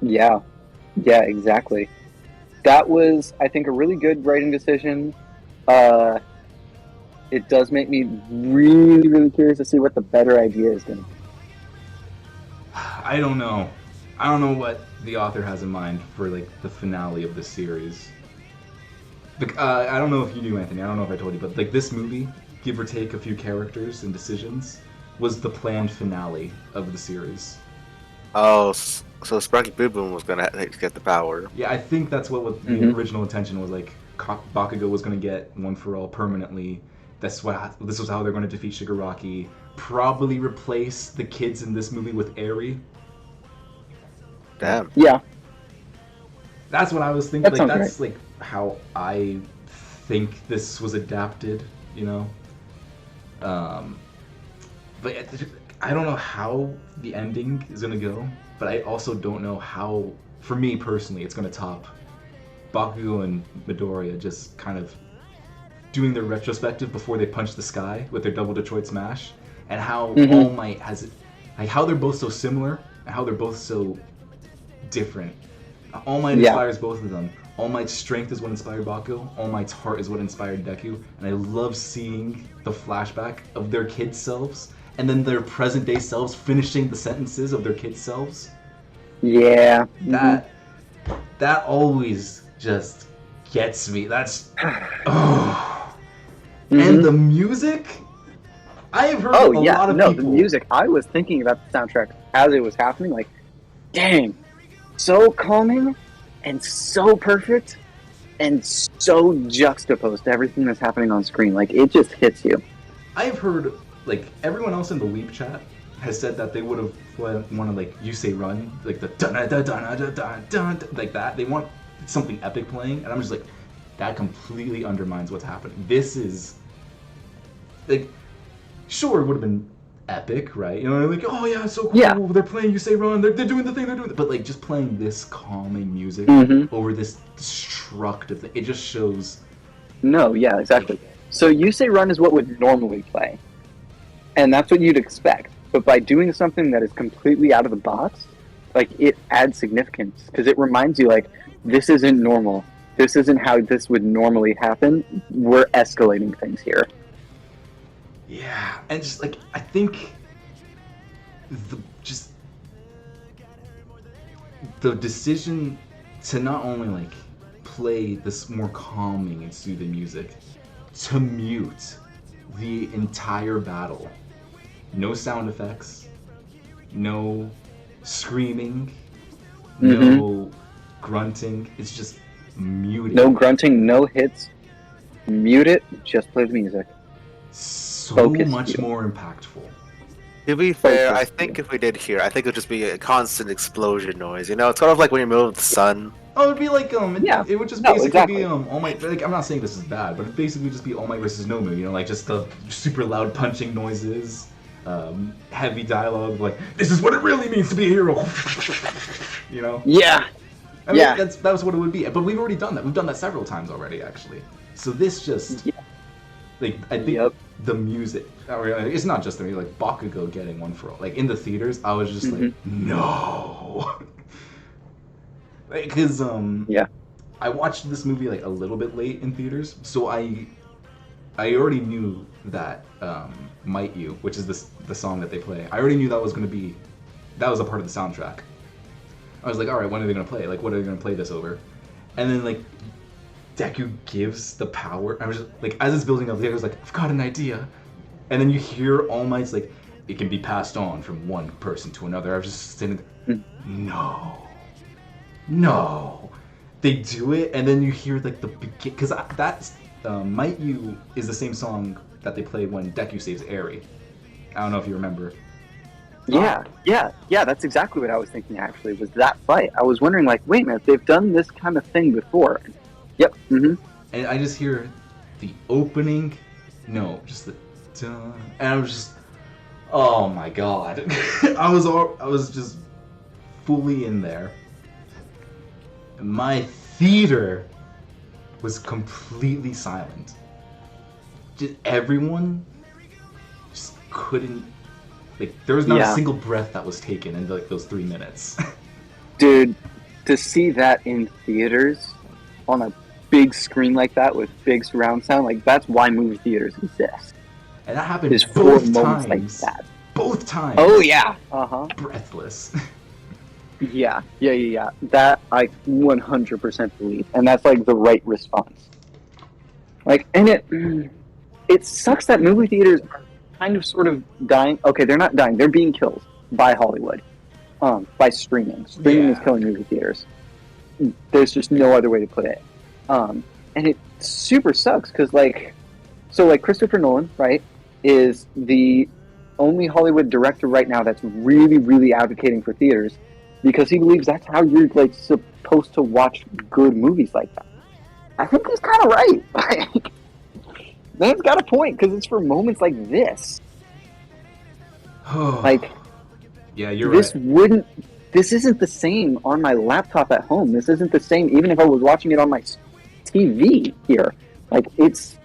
Yeah, exactly. That was, I think, a really good writing decision. It does make me really, really curious to see what the better idea is going to be. I don't know. I don't know what the author has in mind for, like, the finale of the series. I don't know if you knew, Anthony. I don't know if I told you, but like, this movie, give or take a few characters and decisions, was the planned finale of the series. Oh, so Sparky Boo Boom was gonna get the power. Yeah, I think that's what the original intention was. Like, Bakugo was gonna get One for All permanently. This was how they're gonna defeat Shigaraki. Probably replace the kids in this movie with Eri. Damn. Yeah. That's what I was thinking. That like, that's right. like how I think this was adapted. You know. But I don't know how the ending is gonna go. But I also don't know how, for me personally, it's gonna top Bakugo and Midoriya just kind of doing their retrospective before they punch the sky with their double Detroit smash, and how All Might has, like, how they're both so similar and how they're both so different. All Might inspires both of them. All Might's strength is what inspired Bakugo. All Might's heart is what inspired Deku. And I love seeing the flashback of their kids' selves and then their present-day selves finishing the sentences of their kids' selves. Yeah. That always just gets me. That's and the music. I have heard a lot of people. The music. I was thinking about the soundtrack as it was happening. Like, dang, so calming and so perfect and so juxtaposed to everything that's happening on screen. Like, it just hits you. I've heard, like, everyone else in the Weep chat has said that they would have wanted, like, You Say Run, like the dun-dun-dun-dun-dun-dun, like that. They want something epic playing, and I'm just like, that completely undermines what's happening. This is, like, sure, it would have been epic, right? You know, like, oh yeah, it's so cool, they're playing You Say Run, they're doing the thing, but like, just playing this calming music over this destructive thing, it just shows. No, yeah, exactly. So You Say Run is what would normally play, and that's what you'd expect. But by doing something that is completely out of the box, like, it adds significance, because it reminds you, like, this isn't normal. this isn't how this would normally happen. We're escalating things here. Yeah, and just like I think the decision to not only like play this more calming and soothing music, to mute the entire battle, no sound effects, no screaming, no grunting. It's just muted. No grunting, no hits. Mute it. Just play the music. So Focus much you. more impactful. To be fair, Focus I think you. if we did here, I think it would just be a constant explosion noise. You know, it's sort of like when you're moving with the sun. Oh, it'd be like Yeah. it would just No, basically exactly. be All Might. Like I'm not saying this is bad, but it'd basically just be All Might versus Nomu. You know, like just the super loud punching noises, heavy dialogue, like this is what it really means to be a hero. You know. Yeah. I mean, Yeah. that was what it would be. But we've already done that. We've done that several times already, actually. So this just, like, I think the music, or it's not just the music, like Bakugo getting One for All. Like in the theaters, I was just like, no. Because I watched this movie like a little bit late in theaters, so I already knew that Might+U, which is the song that they play. I already knew that was a part of the soundtrack. I was like, all right, when are they gonna play? Like, what are they gonna play this over? And then like Deku gives the power. I was just like, as it's building up, I was like, I've got an idea. And then you hear All Might's like, it can be passed on from one person to another. I was just sitting there, no. They do it, and then you hear like the begin, because that's Might+U is the same song that they play when Deku saves Eri. I don't know if you remember. Yeah, that's exactly what I was thinking, actually, was that fight. I was wondering, like, wait a minute, they've done this kind of thing before. Yep, And I just hear the opening, just the dun, and I was just, oh my god. I was just fully in there. My theater was completely silent. Just everyone just couldn't. Like, there was not a single breath that was taken in like those 3 minutes. Dude, to see that in theaters on a big screen like that with big surround sound, like that's why movie theaters exist. And that happened There's both moments times. like that. Both times. Oh yeah. Breathless. Yeah. That I 100% believe, and that's like the right response. Like, and it sucks that movie theaters are kind of sort of dying. Okay, they're not dying. They're being killed by Hollywood, by streaming. Streaming is killing movie theaters. There's just no other way to put it. And it super sucks because, like, Christopher Nolan, right, is the only Hollywood director right now that's really, really advocating for theaters because he believes that's how you're, like, supposed to watch good movies like that. I think he's kind of right. Like, man's got a point because it's for moments like this. Like, yeah, you're right. This isn't the same on my laptop at home. This isn't the same even if I was watching it on my TV here. Like, it's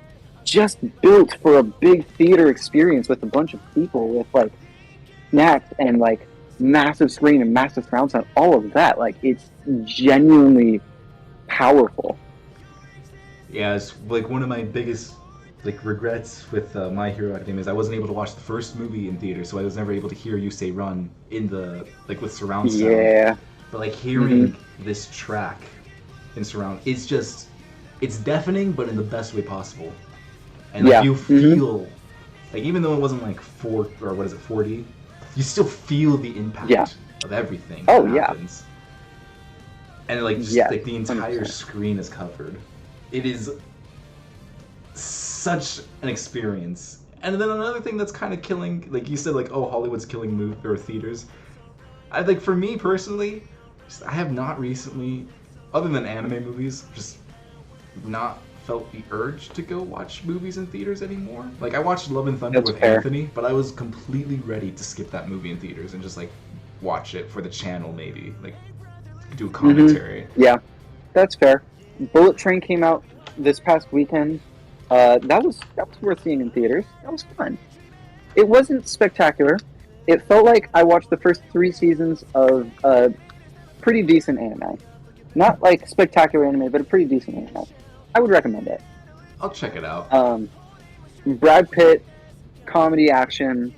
just built for a big theater experience with a bunch of people with, like, snacks and, like, massive screen and massive surround sound, all of that. Like, it's genuinely powerful. Yeah, it's like one of my biggest like regrets with My Hero Academia is I wasn't able to watch the first movie in theater, so I was never able to hear you say "run" in the like with surround sound. Yeah. But like hearing this track in surround, it's deafening, but in the best way possible. And like, you feel like even though it wasn't like 4D, you still feel the impact of everything that happens. And like just like the entire 100%. Screen is covered. It is such an experience. And then another thing that's kind of killing, like you said, like, oh, Hollywood's killing theaters. I like, for me personally, I have not recently, other than anime movies, just not felt the urge to go watch movies in theaters anymore. Like, I watched Love and Thunder with Anthony, but I was completely ready to skip that movie in theaters and just like watch it for the channel, maybe like do a commentary. Yeah, that's fair. Bullet Train came out this past weekend. That was worth seeing in theaters. That was fun. It wasn't spectacular. It felt like I watched the first 3 seasons of a pretty decent anime. Not like spectacular anime, but a pretty decent anime. I would recommend it. I'll check it out. Brad Pitt, comedy action,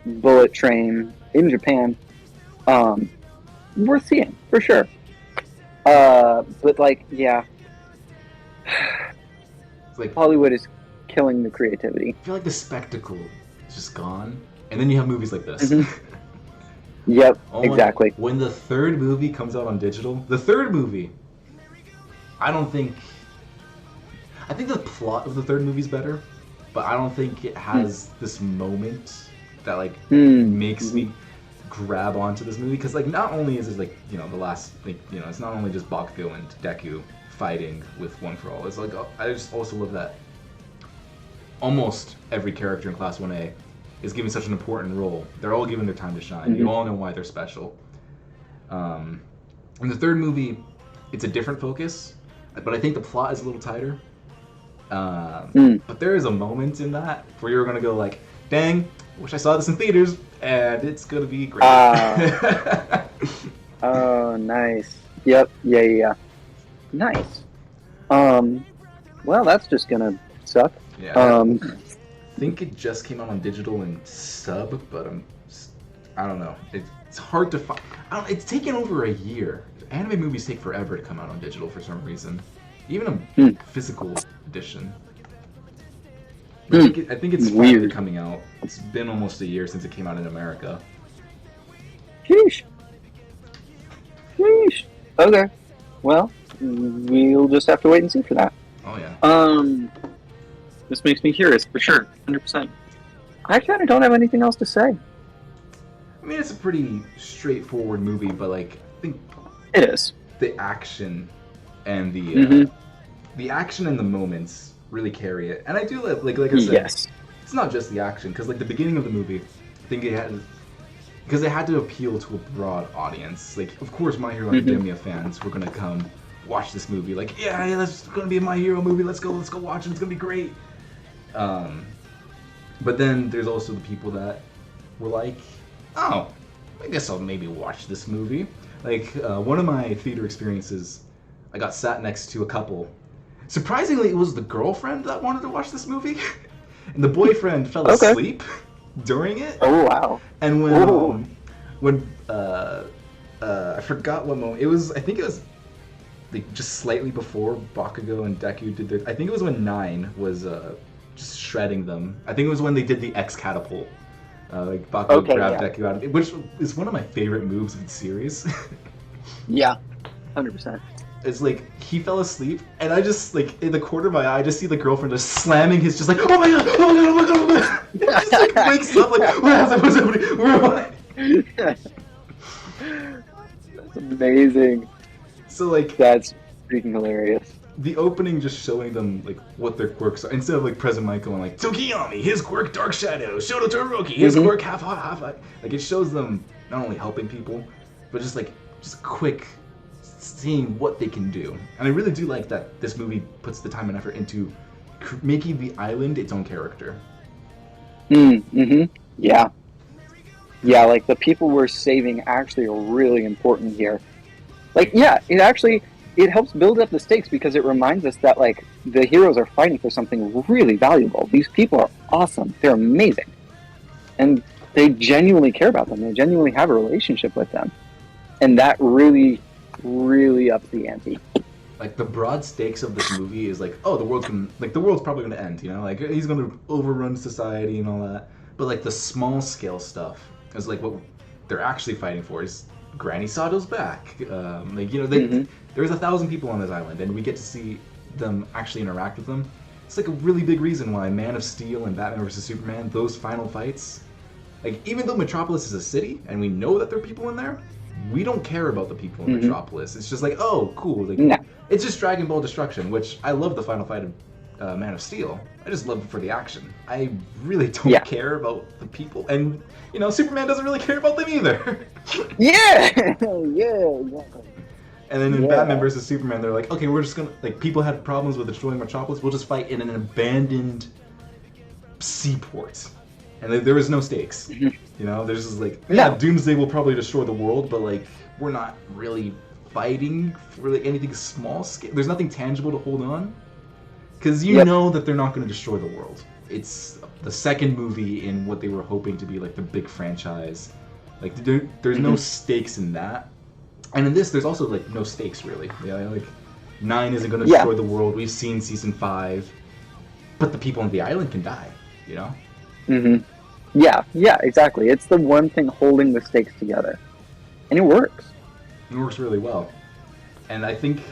bullet train in Japan. Worth seeing for sure. But like, yeah, It's like Hollywood is killing the creativity. I feel like the spectacle is just gone, and then you have movies like this. Yep, Oh, exactly. When the third movie comes out on digital, the third movie, I think the plot of the third movie is better, but I don't think it has this moment that like makes me grab onto this movie, because like not only is it like, you know, the last, like, you know, it's not only just Bakugo and Deku fighting with One for All. It's like I just also love that almost every character in Class 1A is given such an important role. They're all given their time to shine. You all know why they're special. In the third movie, it's a different focus, but I think the plot is a little tighter. But there is a moment in that where you're gonna go like, dang, wish I saw this in theaters, and it's gonna be great. Oh, nice. Yep. Yeah. Nice. Well, that's just gonna suck. Yeah. I think it just came out on digital and sub, but I don't know. It's hard to find. It's taken over a year. Anime movies take forever to come out on digital for some reason, even a physical edition. I think it's finally weird. coming out. It's been almost a year since it came out in America. Sheesh. Okay. Well, we'll just have to wait and see for that. Oh yeah. This makes me curious for sure, 100%. I kind of don't have anything else to say. I mean, it's a pretty straightforward movie, but like I think It is. the action and the action and the moments really carry it. And I do like I said, Yes. it's not just the action, because like the beginning of the movie, I think because they had to appeal to a broad audience. Like, of course, My Hero Academia fans were gonna come watch this movie. Like, yeah, that's gonna be a My Hero movie. Let's go watch it. It's gonna be great. But then there's also the people that were like, oh, I guess I'll maybe watch this movie. Like, one of my theater experiences, I got sat next to a couple. Surprisingly, it was the girlfriend that wanted to watch this movie, and the boyfriend fell asleep during it. Oh, wow. And when I forgot what moment it was. I think it was like just slightly before Bakugo and Deku did their. I think it was when 9 was just shredding them. I think it was when they did the X catapult. Like Bakugo grabbed Deku out of it, which is one of my favorite moves of the series. Yeah, 100%. It's like he fell asleep, and I just like in the corner of my eye, I just see the girlfriend just slamming his, just like, oh my god, oh my god, oh my god, oh my god. He just like wakes up like, what's happening? Where am I? That's amazing. So like That's freaking hilarious. the opening just showing them like what their quirks are, instead of like Present Michael and like Tokiyami, his quirk Dark Shadow, Shoto Todoroki, his quirk half hot, half hot. Like it shows them not only helping people, but just quick seeing what they can do. And I really do like that this movie puts the time and effort into making the island its own character. Yeah. Yeah, like the people we're saving actually are really important here. Like, yeah, it helps build up the stakes because it reminds us that like the heroes are fighting for something really valuable. These people are awesome. They're amazing. And they genuinely care about them. They genuinely have a relationship with them. And that really, really ups the ante. Like the broad stakes of this movie is like, oh, the world's probably gonna end, you know, like he's gonna overrun society and all that. But like the small scale stuff is like what they're actually fighting for is Granny Sato's back. Like, you know, there's 1,000 people on this island, and we get to see them actually interact with them. It's like a really big reason why Man of Steel and Batman vs Superman, those final fights, like even though Metropolis is a city and we know that there are people in there, we don't care about the people in Metropolis. It's just like, oh, cool. Like, it's just Dragon Ball destruction, which I love the final fight of Man of Steel. I just love it for the action. I really don't care about the people. And, you know, Superman doesn't really care about them either. Yeah, exactly. And then in Batman vs Superman, they're like, okay, we're just gonna, like, people had problems with destroying Metropolis, we'll just fight in an abandoned seaport. And there was no stakes. You know, there's just like, Doomsday will probably destroy the world, but like, we're not really fighting for like anything small scale. There's nothing tangible to hold on, because you Yep. know that they're not going to destroy the world. It's the second movie in what they were hoping to be like the big franchise. Like there's no stakes in that, and in this there's also like no stakes really. Yeah, like 9 isn't going to destroy the world. We've seen season 5, but the people on the island can die. You know. Mm-hmm. Yeah, exactly. It's the one thing holding the stakes together, and it works. It works really well, and I think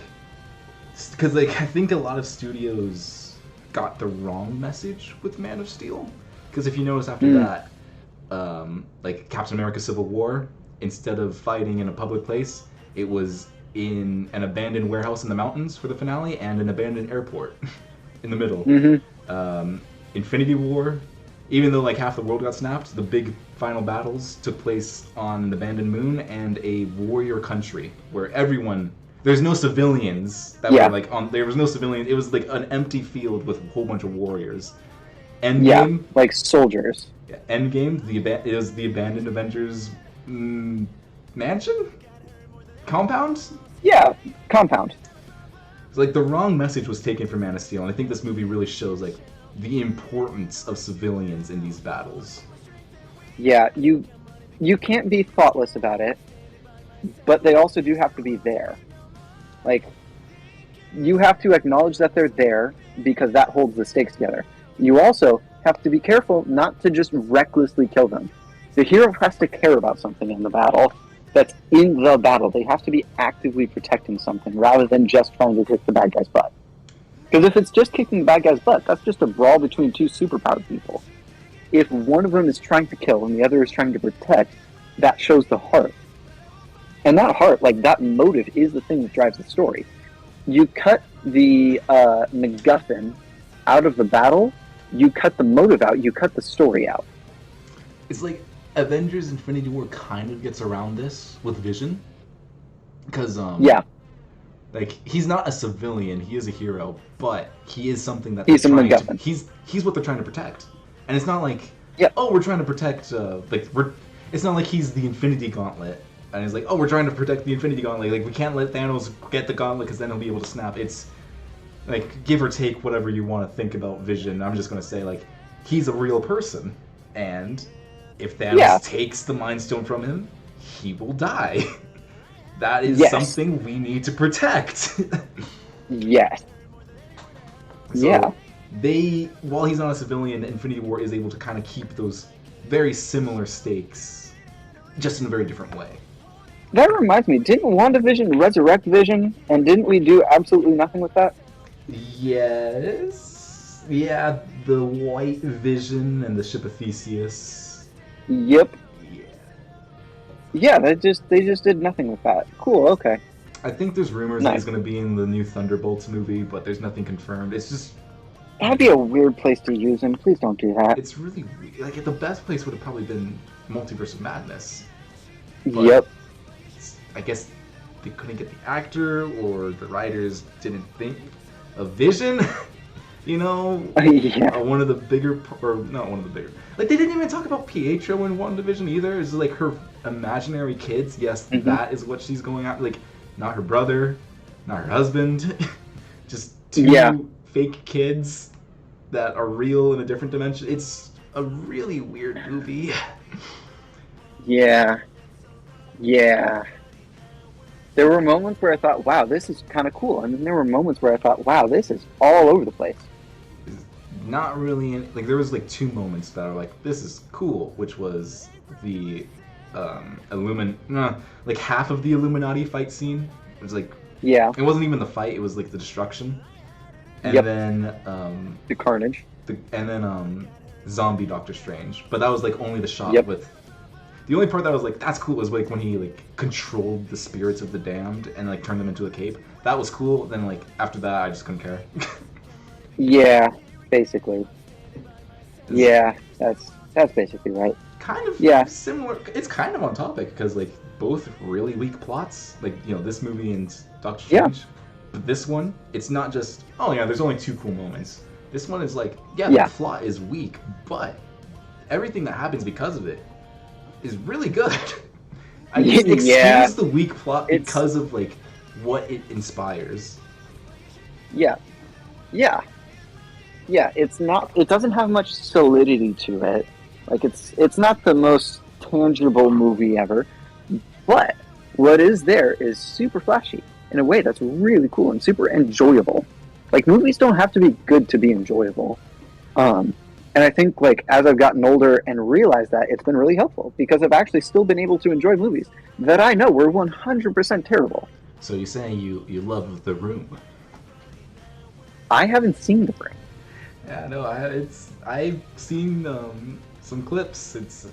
because like I think a lot of studios got the wrong message with Man of Steel, because if you notice after that, like Captain America: Civil War, instead of fighting in a public place, it was in an abandoned warehouse in the mountains for the finale and an abandoned airport in the middle. Infinity War, even though like half the world got snapped, the big final battles took place on an abandoned moon and a warrior country where there's no civilians that were like on. There was no civilians. It was like an empty field with a whole bunch of warriors. Endgame, like soldiers. Yeah, Endgame, it was the abandoned Avengers mansion, compound. Yeah, compound. It's like the wrong message was taken from Man of Steel, and I think this movie really shows like the importance of civilians in these battles. Yeah, you can't be thoughtless about it, but they also do have to be there. Like, you have to acknowledge that they're there because that holds the stakes together. You also have to be careful not to just recklessly kill them. The hero has to care about something in the battle that's in the battle. They have to be actively protecting something rather than just trying to kick the bad guy's butt. Because if it's just kicking the bad guy's butt, that's just a brawl between two superpowered people. If one of them is trying to kill and the other is trying to protect, that shows the heart. And that heart, like that motive, is the thing that drives the story. You cut the MacGuffin out of the battle, you cut the motive out, you cut the story out. It's like Avengers Infinity War kind of gets around this with Vision. Because, like, he's not a civilian, he is a hero, but he is something that he's a MacGuffin. He's what they're trying to protect. And it's not like, oh, we're trying to protect, it's not like he's the Infinity Gauntlet. And he's like, oh, we're trying to protect the Infinity Gauntlet. Like, we can't let Thanos get the gauntlet because then he'll be able to snap. It's, like, give or take whatever you want to think about Vision. I'm just going to say, like, he's a real person. And if Thanos takes the Mind Stone from him, he will die. That is something we need to protect. Yes. So while he's not a civilian, Infinity War is able to kind of keep those very similar stakes, just in a very different way. That reminds me, didn't WandaVision resurrect Vision, and didn't we do absolutely nothing with that? Yes. Yeah, the White Vision and the ship of Theseus. Yep. Yeah, they just did nothing with that. Cool, okay. I think there's rumors that he's going to be in the new Thunderbolts movie, but there's nothing confirmed. It's just... That'd be a weird place to use him. Please don't do that. It's really weird. Like, the best place would have probably been Multiverse of Madness. But yep. I guess they couldn't get the actor, or the writers didn't think of Vision. You know? One of the bigger... Or not one of the bigger... Like, they didn't even talk about Pietro in WandaVision either. It's like her imaginary kids. Yes, that is what she's going after. Like, not her brother, not her husband. Just two fake kids that are real in a different dimension. It's a really weird movie. Yeah. There were moments where I thought, wow, this is kind of cool. And then there were moments where I thought, wow, this is all over the place. Not really, like, there was like 2 moments that are like, this is cool, which was the like half of the Illuminati fight scene. It was like, it wasn't even the fight, it was like the destruction. And then the carnage. And then zombie Doctor Strange. But that was like only the shot with... The only part that was like, that's cool, was like when he like controlled the spirits of the damned and like turned them into a cape. That was cool. Then like after that, I just couldn't care. Yeah, basically. Yeah, that's basically right. Kind of similar. It's kind of on topic because like both really weak plots. Like, you know, this movie and Doctor Strange. But this one, it's not just, oh yeah, there's only 2 cool moments. This one is like, the plot is weak, but everything that happens because of it is really good. I just excuse the weak plot because of like what it inspires. Yeah. It's not. It doesn't have much solidity to it. Like it's not the most tangible movie ever, but what is there is super flashy in a way that's really cool and super enjoyable. Like movies don't have to be good to be enjoyable. And I think like as I've gotten older and realized that, it's been really helpful because I've actually still been able to enjoy movies that I know were 100% terrible. So you're saying you love The Room? I haven't seen The Room. Yeah, no, I've seen some clips. It's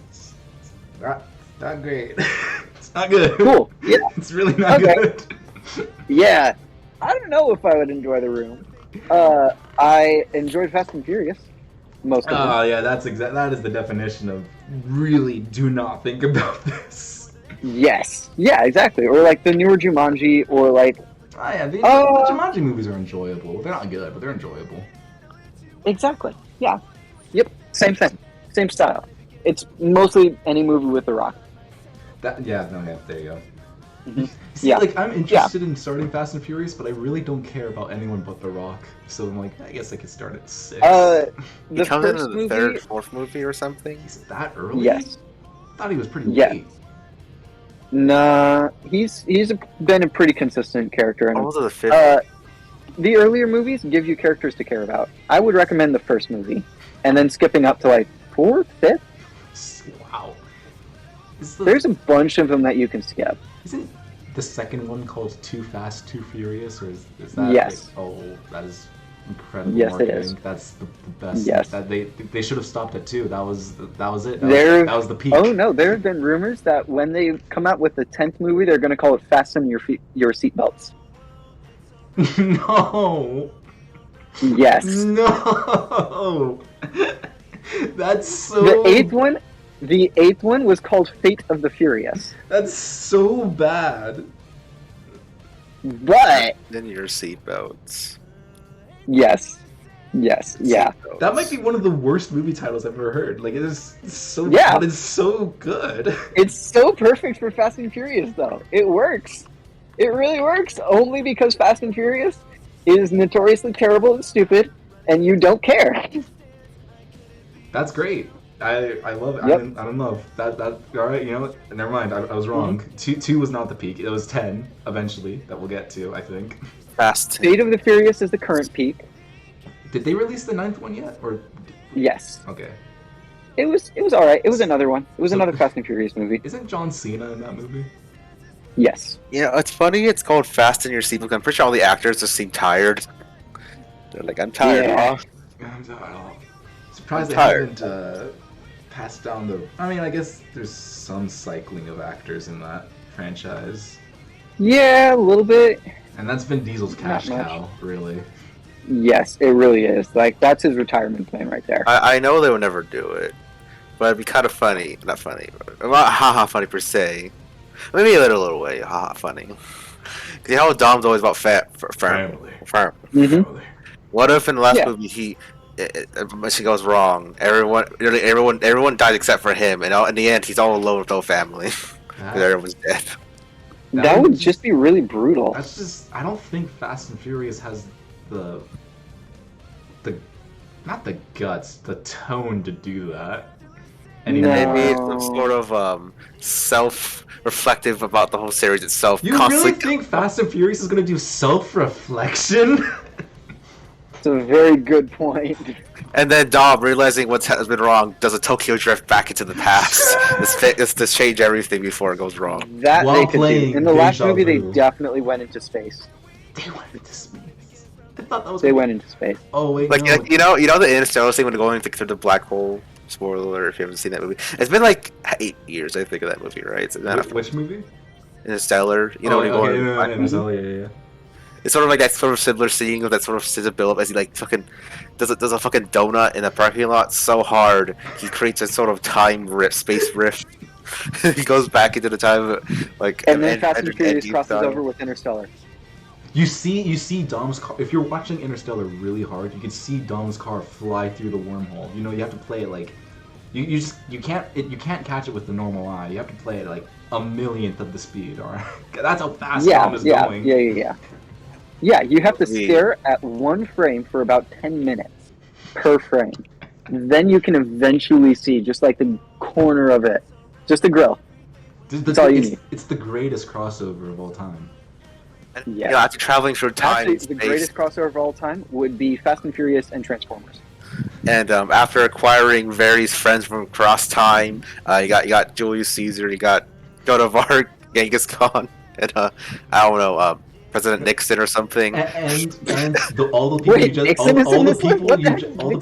not great. It's not good. Cool. Yeah. It's really not good. Yeah. I don't know if I would enjoy The Room. I enjoyed Fast and Furious. Most of them. Oh yeah, that is the definition of really do not think about this. Yes. Yeah, exactly. Or like the newer Jumanji, or like. Oh yeah, the Jumanji movies are enjoyable. They're not good, but they're enjoyable. Exactly. Yeah. Yep. Same thing. Same style. It's mostly any movie with The Rock. There you go. Mm-hmm. See, Yeah. like I'm interested in starting Fast and Furious, but I really don't care about anyone but The Rock. So I'm like, I guess I could start at 6. He comes into the third, fourth movie or something. He's that early? Yes. I thought he was pretty Yeah. late. Nah, he's been a pretty consistent character. And, Almost the fifth. the earlier movies give you characters to care about. I would recommend the first movie, and then skipping up to like 4th, 5th. Wow. There's a bunch of them that you can skip. Isn't the second one called Too Fast, Too Furious, or is that? Yes. Like, oh, that is incredible Yes, marketing. it is. That's the best. Yes. That they should have stopped at 2. That was it. That was the peak. Oh no, there have been rumors that when they come out with the 10th movie, they're going to call it Fasten Your Seatbelts. No. Yes. No. That's so. The eighth one was called Fate of the Furious. That's so bad. But Then your seatbelts. yes, yeah. That might be one of the worst movie titles I've ever heard. Like it is so. Yeah. But it's so good. It's so perfect for Fast and Furious, though. It works. It really works. Only because Fast and Furious is notoriously terrible and stupid, and you don't care. That's great. I love it. Yep. I'm in love. That all right. You know what? Never mind. I was wrong. Mm-hmm. Two was not the peak. It was 10 eventually. That we'll get to. I think. Fast. Fate of the Furious is the current peak. Did they release the 9th one yet? Or Yes. okay. It was all right. It was another one. It was So- another Fast and Furious movie. Isn't John Cena in that movie? Yes. You know, it's funny. It's called Fast in Your Seatbelt. I'm pretty sure all the actors just seem tired. They're like, I'm tired. Yeah. I'm surprised they tired. haven't passed down the. I mean, I guess there's some cycling of actors in that franchise, Yeah, a little bit. and that's Vin Diesel's cash Not much. cow, really. Yes, it really is. Like that's his retirement plan right there. I know they would never do it, but it'd be kind of funny. Not funny. Not haha funny per se. Maybe a little way haha funny. Cause you know how Dom's always about Family. Mm-hmm. What if in the last Yeah. movie he she goes wrong? Everyone died except for him, and in the end he's all alone with no family. Because everyone's dead. That would just be really brutal. That's just. I don't think Fast and Furious has the not the guts, the tone to do that. Anymore. No. Maybe it's some sort of self-reflective about the whole series itself. You really think Fast and Furious is gonna do self-reflection? It's a very good point. And then Dom, realizing what has been wrong, does a Tokyo drift back into the past. It's to change everything before it goes wrong. That While they could playing do. In the last Deja movie, they Vu. definitely went into space. They went into space. I thought that was. They went into space. Oh wait, Like no. you know the Interstellar scene when they're going through the black hole. Spoiler alert if you haven't seen that movie. It's been like 8 years I think of that movie, right? It's not Which movie? Interstellar. You know when you go okay, in the no, black no, hole. no, yeah. It's sort of like that sort of similar scene of that sort of scissor build up as he like fucking does a fucking donut in a parking lot so hard he creates a sort of time rift, space rift. He goes back into the time like And then Fast and Furious Deep crosses Dive. over with Interstellar. You see Dom's car. If you're watching Interstellar really hard, you can see Dom's car fly through the wormhole. You know, you have to play it like You can't catch it with the normal eye. You have to play it like a millionth of the speed. All right, that's how fast Dom is going. Yeah, you have to stare at one frame for about 10 minutes per frame. Then you can eventually see just like the corner of it, just the grill. That's all you need. It's the greatest crossover of all time. Yeah, after traveling through time, actually, the greatest crossover of all time would be Fast and Furious and Transformers. And after acquiring various friends from across time, you got Julius Caesar, you got Joan of Arc, Genghis Khan, and I don't know, President Nixon or something. And all the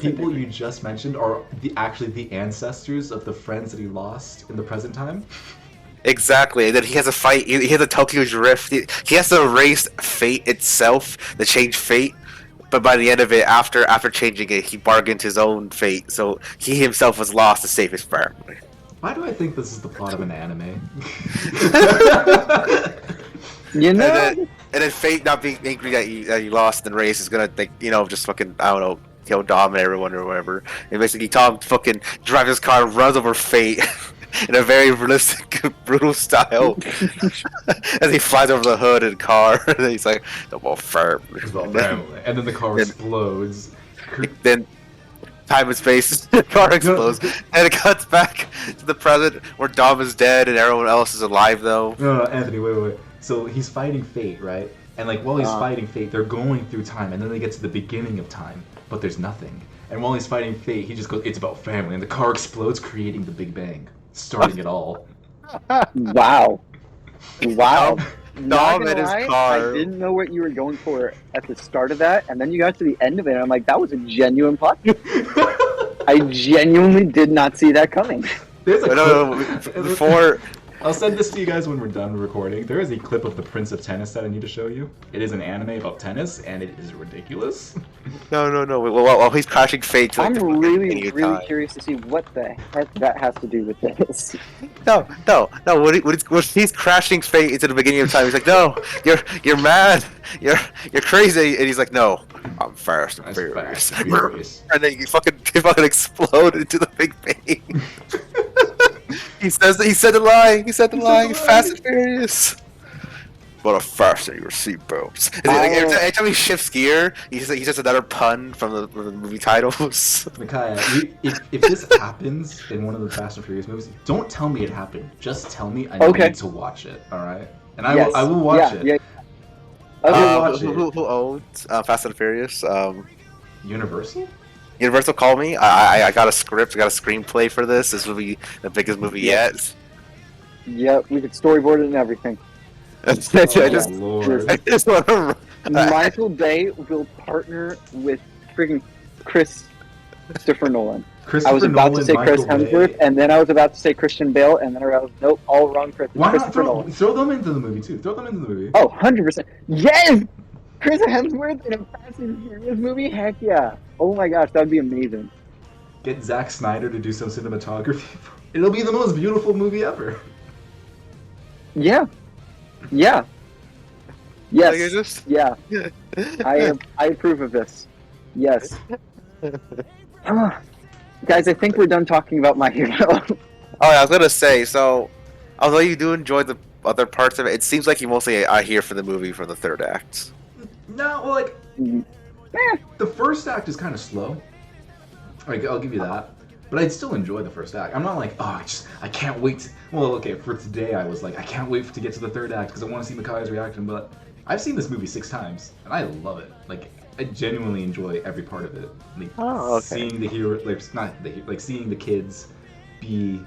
people you just mentioned are actually the ancestors of the friends that he lost in the present time. Exactly, and then he has a fight. He has a Tokyo Drift. He has to erase fate itself, to change fate. But by the end of it, after changing it, he bargained his own fate. So he himself was lost to save his family. Why do I think this is the plot of an anime? You know. And then fate not being angry that you lost in the race is gonna just fucking dominate everyone or whatever. And basically Tom fucking drives his car, runs over fate in a very realistic, brutal style as he flies over the hood in the car. And then he's like, "Double family." And then the car explodes. Then time and space, the car explodes, and it cuts back to the present where Dom is dead and everyone else is alive though. No, Anthony, wait. So he's fighting fate, right? And like while he's fighting fate, they're going through time, and then they get to the beginning of time, but there's nothing. And while he's fighting fate, he just goes, "It's about family," and the car explodes, creating the Big Bang, starting it all. Wow. Dom and his car. I didn't know what you were going for at the start of that, and then you got to the end of it, and I'm like, that was a genuine plot. I genuinely did not see that coming. There's a clip. Before. I'll send this to you guys when we're done recording. There is a clip of the Prince of Tennis that I need to show you. It is an anime about tennis, and it is ridiculous. No. Well, he's crashing fate. I'm really curious to see what the heck that has to do with this. No. When he's crashing fate into the beginning of time, he's like, "No, you're mad. You're crazy," and he's like, "No, I'm fast and furious." And then you fucking explode into the Big Bang. He said the line. Fast and Furious. But a fasten your seatbelts. Every time he shifts gear, he says another pun from the movie titles. Micaiah, if this happens in one of the Fast and Furious movies, don't tell me it happened. Just tell me I need to watch it. All right, and I will watch it. Yeah. Who owns Fast and Furious? Universal. Universal called me. I got a script, got a screenplay for this. This will be the biggest movie yet. Yeah, we could storyboard it and everything. I just want to. Michael Bay will partner with freaking Christopher Nolan. I was about to say Chris Hemsworth, and then I was about to say Christian Bale, and then I was nope, all wrong. Why not throw them into the movie too? Throw them into the movie. Oh, 100%. Yes! Chris Hemsworth in a Fast and Furious movie? Heck yeah. Oh my gosh, that would be amazing. Get Zack Snyder to do some cinematography. It'll be the most beautiful movie ever. Yeah. Yes. Yeah. I approve of this. Yes. Guys, I think we're done talking about My Hero. Oh, yeah, I was gonna say, so although you do enjoy the other parts of it, it seems like you mostly are here for the movie for the third act. No, like the first act is kind of slow. Like, I'll give you that. But I'd still enjoy the first act. I'm not like, I can't wait. Well, okay, for today I was like, I can't wait to get to the third act because I want to see Micaiah's reaction. But I've seen this movie 6 times and I love it. Like, I genuinely enjoy every part of it. Like, seeing the hero, seeing the kids be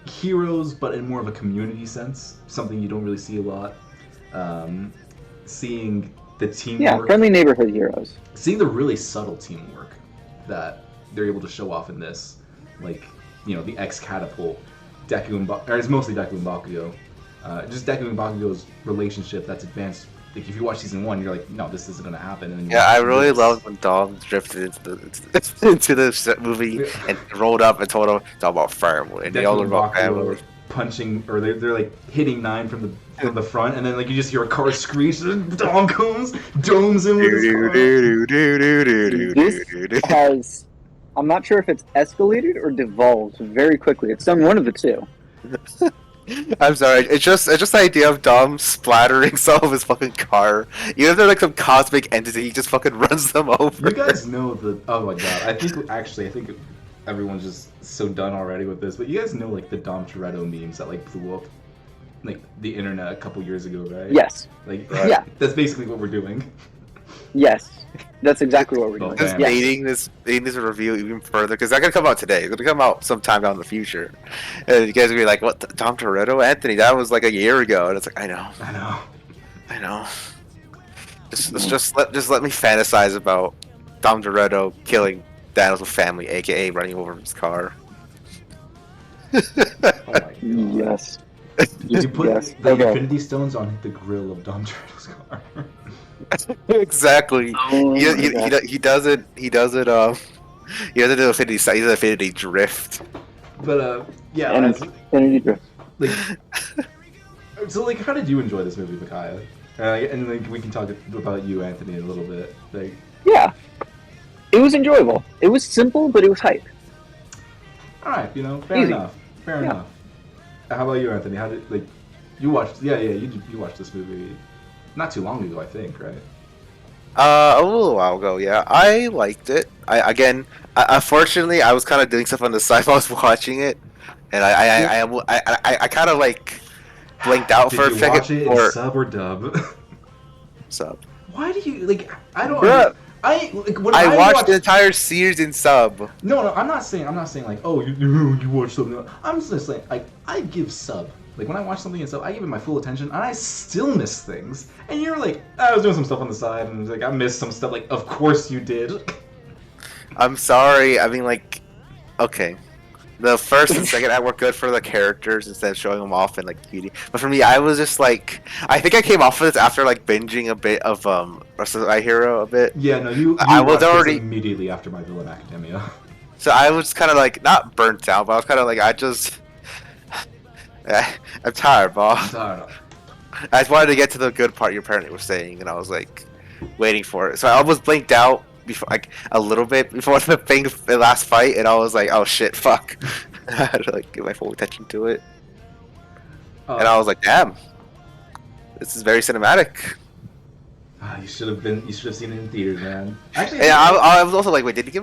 heroes, but in more of a community sense, something you don't really see a lot. Seeing the teamwork. Yeah, friendly neighborhood heroes. Seeing the really subtle teamwork that they're able to show off in this, like, the X catapult, Deku and or it's mostly Deku and Bakugo. Just Deku and Bakugo's relationship that's advanced. Like, if you watch season 1, you're like, no, this isn't gonna happen. And then I really loved when Dom drifted into the movie and rolled up and told him it's all about family. And they all learned about family. Punching, or they're like hitting 9 from the front, and then like you just hear a car screech, and Dom comes, domes him with his car. This has I'm not sure if it's escalated or devolved very quickly. It's done one of the two. I'm sorry. It's just the idea of Dom splattering some of his fucking car. Even if they're like some cosmic entity, he just fucking runs them over. You guys know the. Oh my god! I think everyone's just so done already with this. But you guys know like the Dom Toretto memes that like blew up, like the internet a couple years ago, right? Yes. Like Yeah. That's basically what we're doing. Yes. That's exactly what we're doing. Just Yes. dating this review even further because that's gonna come out today. It's gonna come out sometime down in the future, and you guys will be like, "What? Dom Toretto, Anthony? That was like a year ago." And it's like, I know. Just let me fantasize about Dom Toretto killing Daniel's family, aka running over his car. Oh my god. Yes. You put Yes. the Okay. Infinity Stones on the grill of Dom Toretto's car. Exactly. Oh my God. He doesn't do Infinity. He does Infinity Drift. But yeah. Infinity Drift. Like, so like, how did you enjoy this movie, Micaiah? And like, we can talk about you, Anthony, in a little bit. Like, Yeah. It was enjoyable. It was simple, but it was hype. all right, fair Easy. enough. Fair Yeah. enough. How about you, Anthony? How did you watched? Yeah, you watched this movie not too long ago, I think, right? A little while ago, yeah. I liked it. Unfortunately, I was kind of doing stuff on the side while I was watching it, and I kind of like blinked out for a Did you second. watch it in sub or dub? Sub. Why do you like? I don't. Bruh. I watched the entire series in sub. No, I'm not saying like, oh, you watch something. I'm just saying, like, I give sub. Like, when I watch something in sub, I give it my full attention, and I still miss things. And you're like, I was doing some stuff on the side, and like, I missed some stuff. Like, of course you did. I'm sorry. I mean, like, okay. The first and second act were good for the characters instead of showing them off in like beauty. But for me, I was just like, I think I came off of this after like binging a bit of Rest of My Hero a bit. Yeah, no, you I was watched this already immediately after My Villain Academia. So I was kind of like not burnt out, but I was kind of like I'm tired, boss. I just wanted to get to the good part you apparently were saying, and I was like waiting for it. So I almost blinked out before, like a little bit before the last fight, and I was like, "Oh shit, fuck!" I had to like give my full attention to it, and I was like, "Damn, this is very cinematic." You should have seen it in theaters, man. Actually, yeah, I was also like, "Wait, did he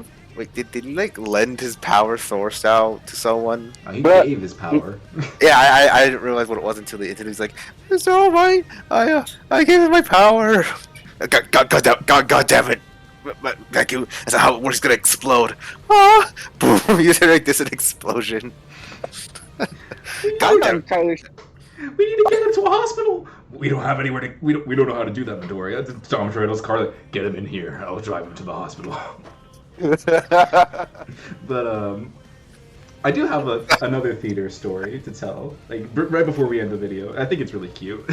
like lend his power source out to someone?" He gave his power. Yeah, I didn't realize what it was until he's like, "It's all right. I gave him my power." God damn it! Thank you. That's how we're just gonna explode. Ah! Boom! You hear like this an explosion. God damn it. We need to get him to a hospital. We don't have anywhere to. We don't know how to do that, Midoriya. It's Dom Toretto's car. Like, get him in here. I'll drive him to the hospital. But I do have another theater story to tell. Like right before we end the video. I think it's really cute.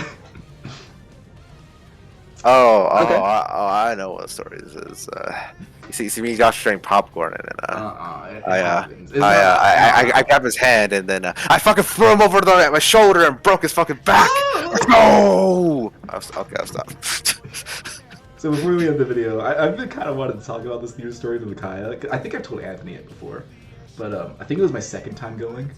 I know what story this is. You see me, Josh sharing popcorn, and then I grabbed his hand, and then I fucking threw him over my shoulder and broke his fucking back. No! Okay, I'll stop. So before we end the video, I've been kind of wanted to talk about this theater story to Micaiah. I think I've told Anthony it before, but I think it was my second time going.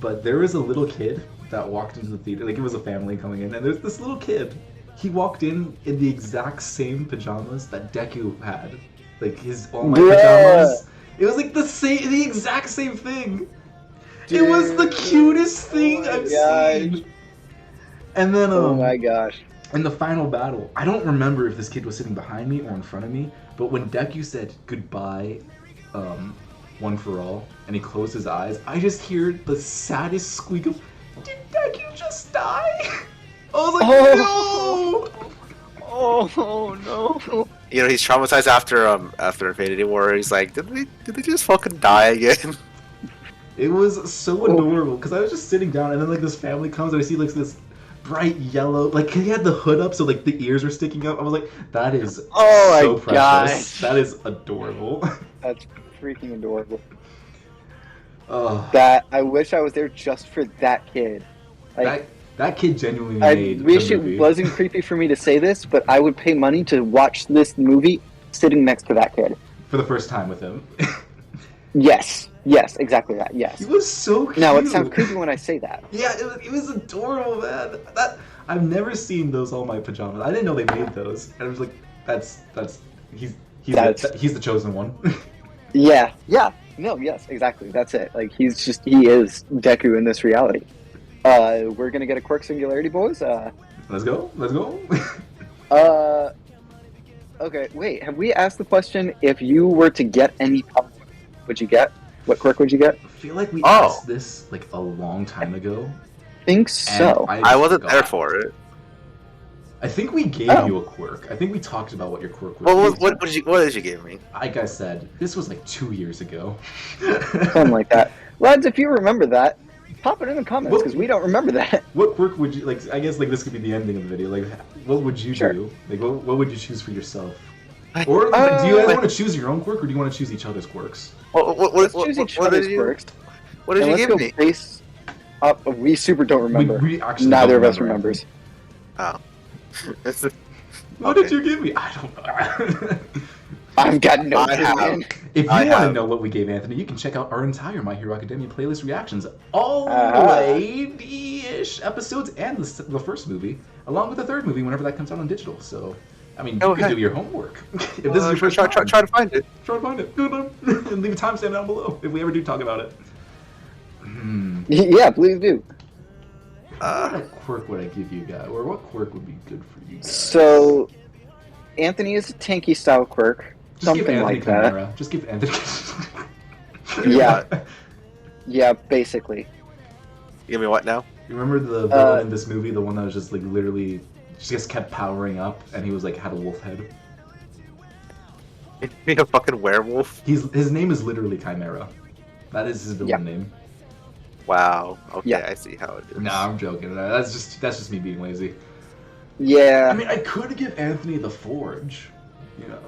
But there was a little kid that walked into the theater. Like, it was a family coming in, and there's this little kid. He walked in the exact same pajamas that Deku had. Like, his All Might pajamas. It was like the exact same thing. Dude. It was the cutest thing I've seen. And then, oh my gosh. In the final battle, I don't remember if this kid was sitting behind me or in front of me, but when Deku said goodbye, one for all, and he closed his eyes, I just hear the saddest squeak of, did Deku just die? I was like, no! Oh no! You know, he's traumatized after Infinity War. He's like, did they just fucking die again? It was so adorable because I was just sitting down, and then like this family comes, and I see like this bright yellow, like he had the hood up, so like the ears were sticking up. I was like, that is so precious. Gosh. That is adorable. That's freaking adorable. Oh. That I wish I was there just for that kid. Like, that kid genuinely made I wish the movie. It wasn't creepy for me to say this, but I would pay money to watch this movie sitting next to that kid. For the first time with him. Yes, exactly that. Yes. He was so cute. Now it sounds creepy when I say that. Yeah, it was adorable, man. I've never seen those All Might pajamas. I didn't know they made those. And I was like, he's the chosen one. Yeah. No, yes, exactly. That's it. Like he is Deku in this reality. We're gonna get a quirk singularity, boys. Let's go. Okay, wait. Have we asked the question if you were to get any power, would you get? What quirk would you get? I feel like we asked this like a long time ago. I think so. I wasn't there for it. I think we gave you a quirk. I think we talked about what your quirk was. Well, what did you give me? Like I said, this was like 2 years ago. Something like that. Lads, if you remember that, pop it in the comments because we don't remember that. What quirk would you like? I guess like this could be the ending of the video. Like, what would you do? Like, what would you choose for yourself? Or do you want to choose your own quirk, or do you want to choose each other's quirks? Let's choose each other's quirks. What did you give me? Base up. We super don't remember. We actually Neither of us remember remembers. Oh. What did you give me? I don't know. I've got no clue. If you want to know what we gave Anthony, you can check out our entire My Hero Academia playlist reactions, all the way the episodes and the first movie, along with the third movie whenever that comes out on digital. So, I mean, you can do your homework. If this is your first time, try to find it. Try to find it. And leave a timestamp down below if we ever do talk about it. Yeah, please do. What quirk would I give you guys, or what quirk would be good for you guys? So, Anthony is a tanky style quirk, something like that. Chimera. Just give Anthony. Yeah, basically. You give me what now? You remember the villain in this movie, the one that was just like literally just kept powering up, and he was like had a wolf head. Be a fucking werewolf. His name is literally Chimera. That is his villain name. Wow. Okay, I see how it is. Nah, I'm joking. That's just me being lazy. Yeah. I mean, I could give Anthony the Forge. You know.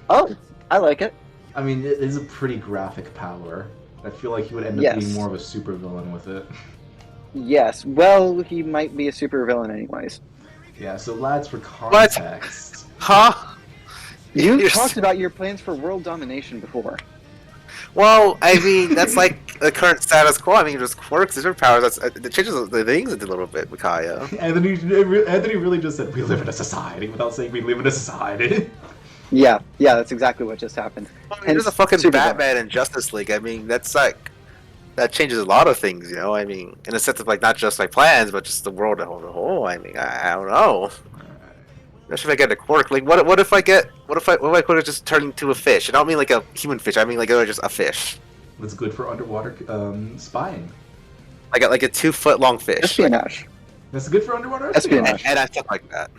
Oh, I like it. I mean, it is a pretty graphic power. I feel like he would end up being more of a supervillain with it. Yes. Well, he might be a supervillain anyways. Yeah. So, lads, for context. Huh? You talked about your plans for world domination before. Well, I mean, that's like the current status quo. I mean, just quirks, different powers. It changes the things a little bit, Micaiah. Anthony really just said, we live in a society, without saying we live in a society. Yeah, that's exactly what just happened. I mean, there's a fucking Batman and Justice League. I mean, that's like, that changes a lot of things, you know? I mean, in a sense of like, not just my plans, but just the world as a whole. I mean, I don't know. Especially if I get a quirk. Like, what if I quirk just turn into a fish? I don't mean like a human fish. I mean like just a fish. That's good for underwater spying. Like a 2-foot long fish. Espionage. That's good for underwater espionage. And I stuff like that.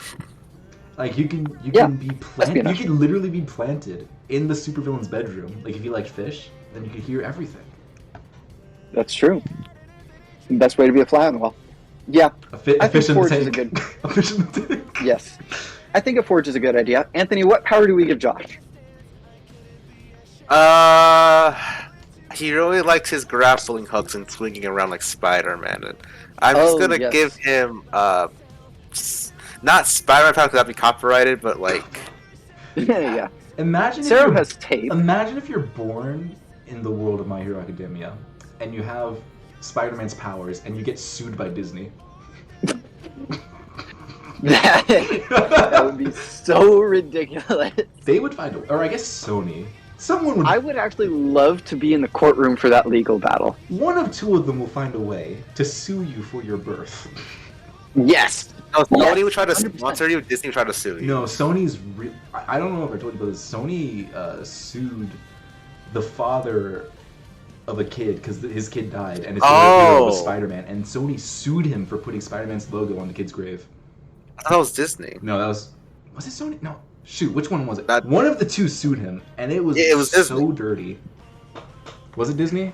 Like you can be planted. You can literally be planted in the supervillain's bedroom. Like if you like fish, then you can hear everything. That's true. Best way to be a fly on the wall. Yeah, I think Forge is a good. A fish in the tank. Yes. I think a Forge is a good idea. Anthony, what power do we give Josh? He really likes his grappling hooks and swinging around like Spider-Man. And I'm just gonna give him not Spider-Man power because that'd be copyrighted, but like yeah. Imagine Sarah has tape. Imagine if you're born in the world of My Hero Academia and you have Spider-Man's powers and you get sued by Disney. That would be so ridiculous. They would find or I guess Sony. Someone would. I would actually love to be in the courtroom for that legal battle. One of two of them will find a way to sue you for your birth. Yes. No, Sony would try to sponsor you, Disney would try to sue you. No, Sony's. I don't know if I told you, but Sony sued the father of a kid because his kid died and his hero was Spider-Man, and Sony sued him for putting Spider-Man's logo on the kid's grave. I thought it was Disney. No, that was it Sony? No, shoot, which one was it? One of the two sued him, and it was so dirty. Was it Disney?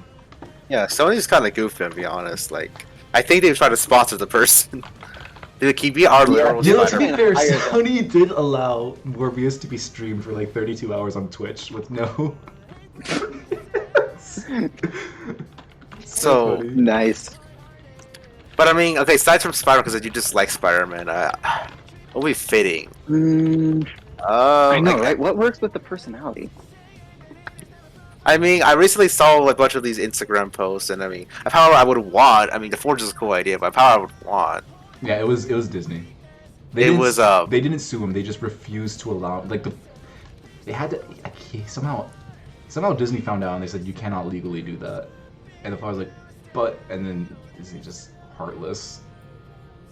Yeah, Sony's kind of goofy, to be honest. Like, I think they tried to sponsor the person. Dude, can you be our literal to be fair, Sony did allow Morbius to be streamed for like 32 hours on Twitch with no. So nice. But I mean, okay, aside from Spider-Man, because you just like Spider-Man, what would be fitting? I know, right? What works with the personality? I mean, I recently saw a bunch of these Instagram posts, and I mean, a power I would want. I mean, the Forge is a cool idea, but a power I would want. Yeah, it was Disney. They didn't sue him. They just refused to allow they had to somehow Disney found out and they said you cannot legally do that. And the father's like, and then Disney just heartless.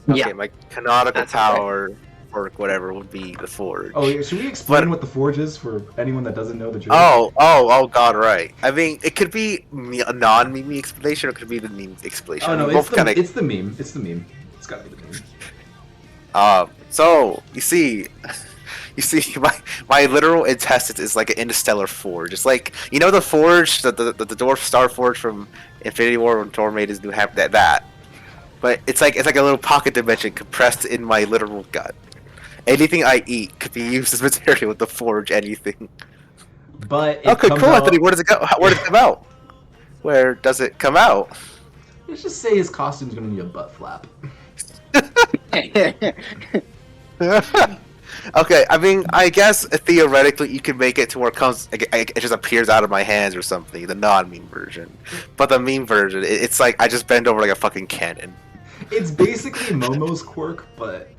Okay, Yeah. my canonical That's power or whatever would be the Forge. Oh, yeah, should we explain what the Forge is for anyone that doesn't know the joke? Oh, God, right. I mean, it could be a non-meme explanation, or it could be the meme explanation. Oh no, Both kinda... it's the meme. It's the meme. It's gotta be the meme. So you see, my literal intestines is like an interstellar forge. It's like, you know, the forge, the dwarf star forge from Infinity War when Thor made his new that. But it's like a little pocket dimension compressed in my literal gut. Anything I eat could be used as material with the forge. Anything. But okay, cool. Anthony, where does it go? Where does it come out? Where does it come out? Let's just say his costume's gonna need a butt flap. Okay, I mean, I guess theoretically you can make it to where it just appears out of my hands or something, the non-meme version. But the meme version, it's like I just bend over like a fucking cannon. It's basically Momo's quirk, but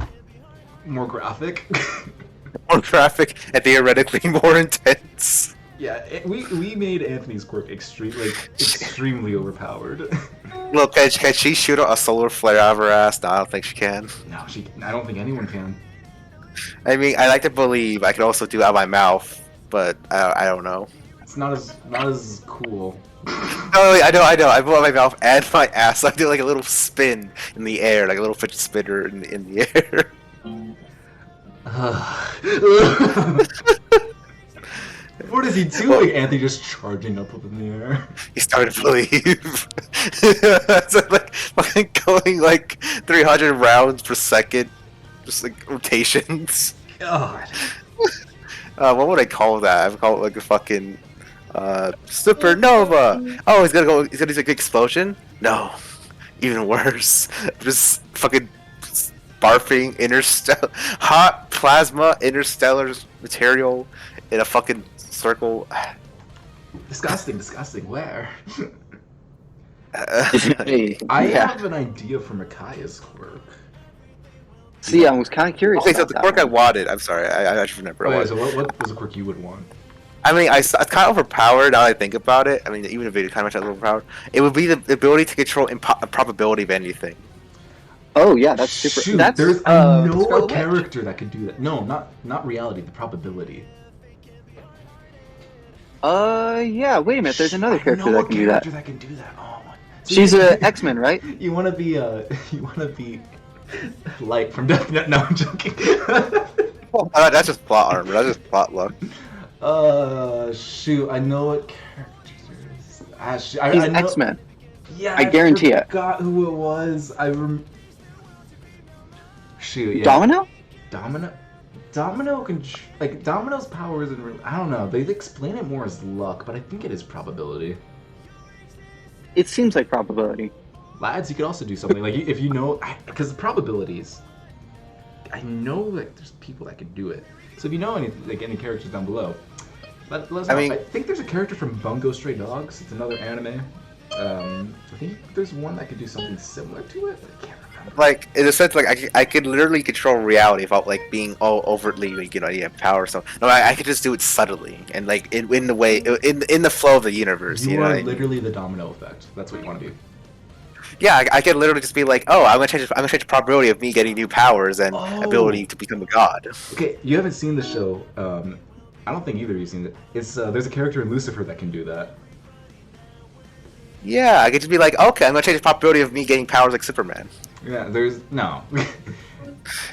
more graphic. More graphic and theoretically more intense. Yeah, we made Anthony's quirk extremely overpowered. Look, can she shoot a solar flare out of her ass? No, I don't think she can. No, I don't think anyone can. I mean, I like to believe I could also do it out of my mouth, but I don't know. It's not as cool. No, I know. I blow out my mouth and my ass. I do like a little spin in the air, like a little fidget spinner in the air. What is he doing? Anthony just charging up in the air. He started to leave. So like fucking going like 300 rounds per second, just like rotations. God. What would I call that? I would call it like a fucking supernova. Oh, he's gonna do like an explosion? No, even worse. Just fucking barfing hot plasma interstellar material in a fucking circle. Disgusting. Where? Hey, I have an idea for Micaiah's quirk. See, I was kind of curious. Okay, so the quirk I wanted. I'm sorry, I actually remember. So what was the quirk you would want? I mean, it's kind of overpowered now that I think about it. I mean, even if it kind of much overpowered, it would be the ability to control probability of anything. Oh yeah, that's super. Shoot, That's I know a character that could do that. No, not reality. The probability. Yeah. Wait a minute. There's another character that can do that. Oh. She's a X-Men, right? You want to be Light from Death Note. No, I'm joking. That's just plot armor. That's just plot luck. Shoot, I know what characters. He's X-Men. Yeah, I guarantee it. I forgot who it was. Shoot, yeah. Domino? Domino can Domino's power isn't really, I don't know. They explain it more as luck, but I think it is probability. It seems like probability. Lads, you could also do something like if you know, because the probabilities. I know like there's people that can do it. So if you know any characters down below, let us know. I think there's a character from Bungo Stray Dogs. It's another anime. I think there's one that could do something similar to it, but I can't remember. Like in a sense, like I could literally control reality without like being all overtly, like, you know, you have power. So no, I could just do it subtly and like in the way in the flow of the universe. You know are literally the domino effect. That's what you want to do. Yeah, I could literally just be like, oh, I'm gonna change the probability of me getting new powers and ability to become a god. Okay, you haven't seen the show. I don't think either of you've seen it. It's there's a character in Lucifer that can do that. Yeah, I could just be like, okay, I'm gonna change the probability of me getting powers like Superman. Yeah, there's no.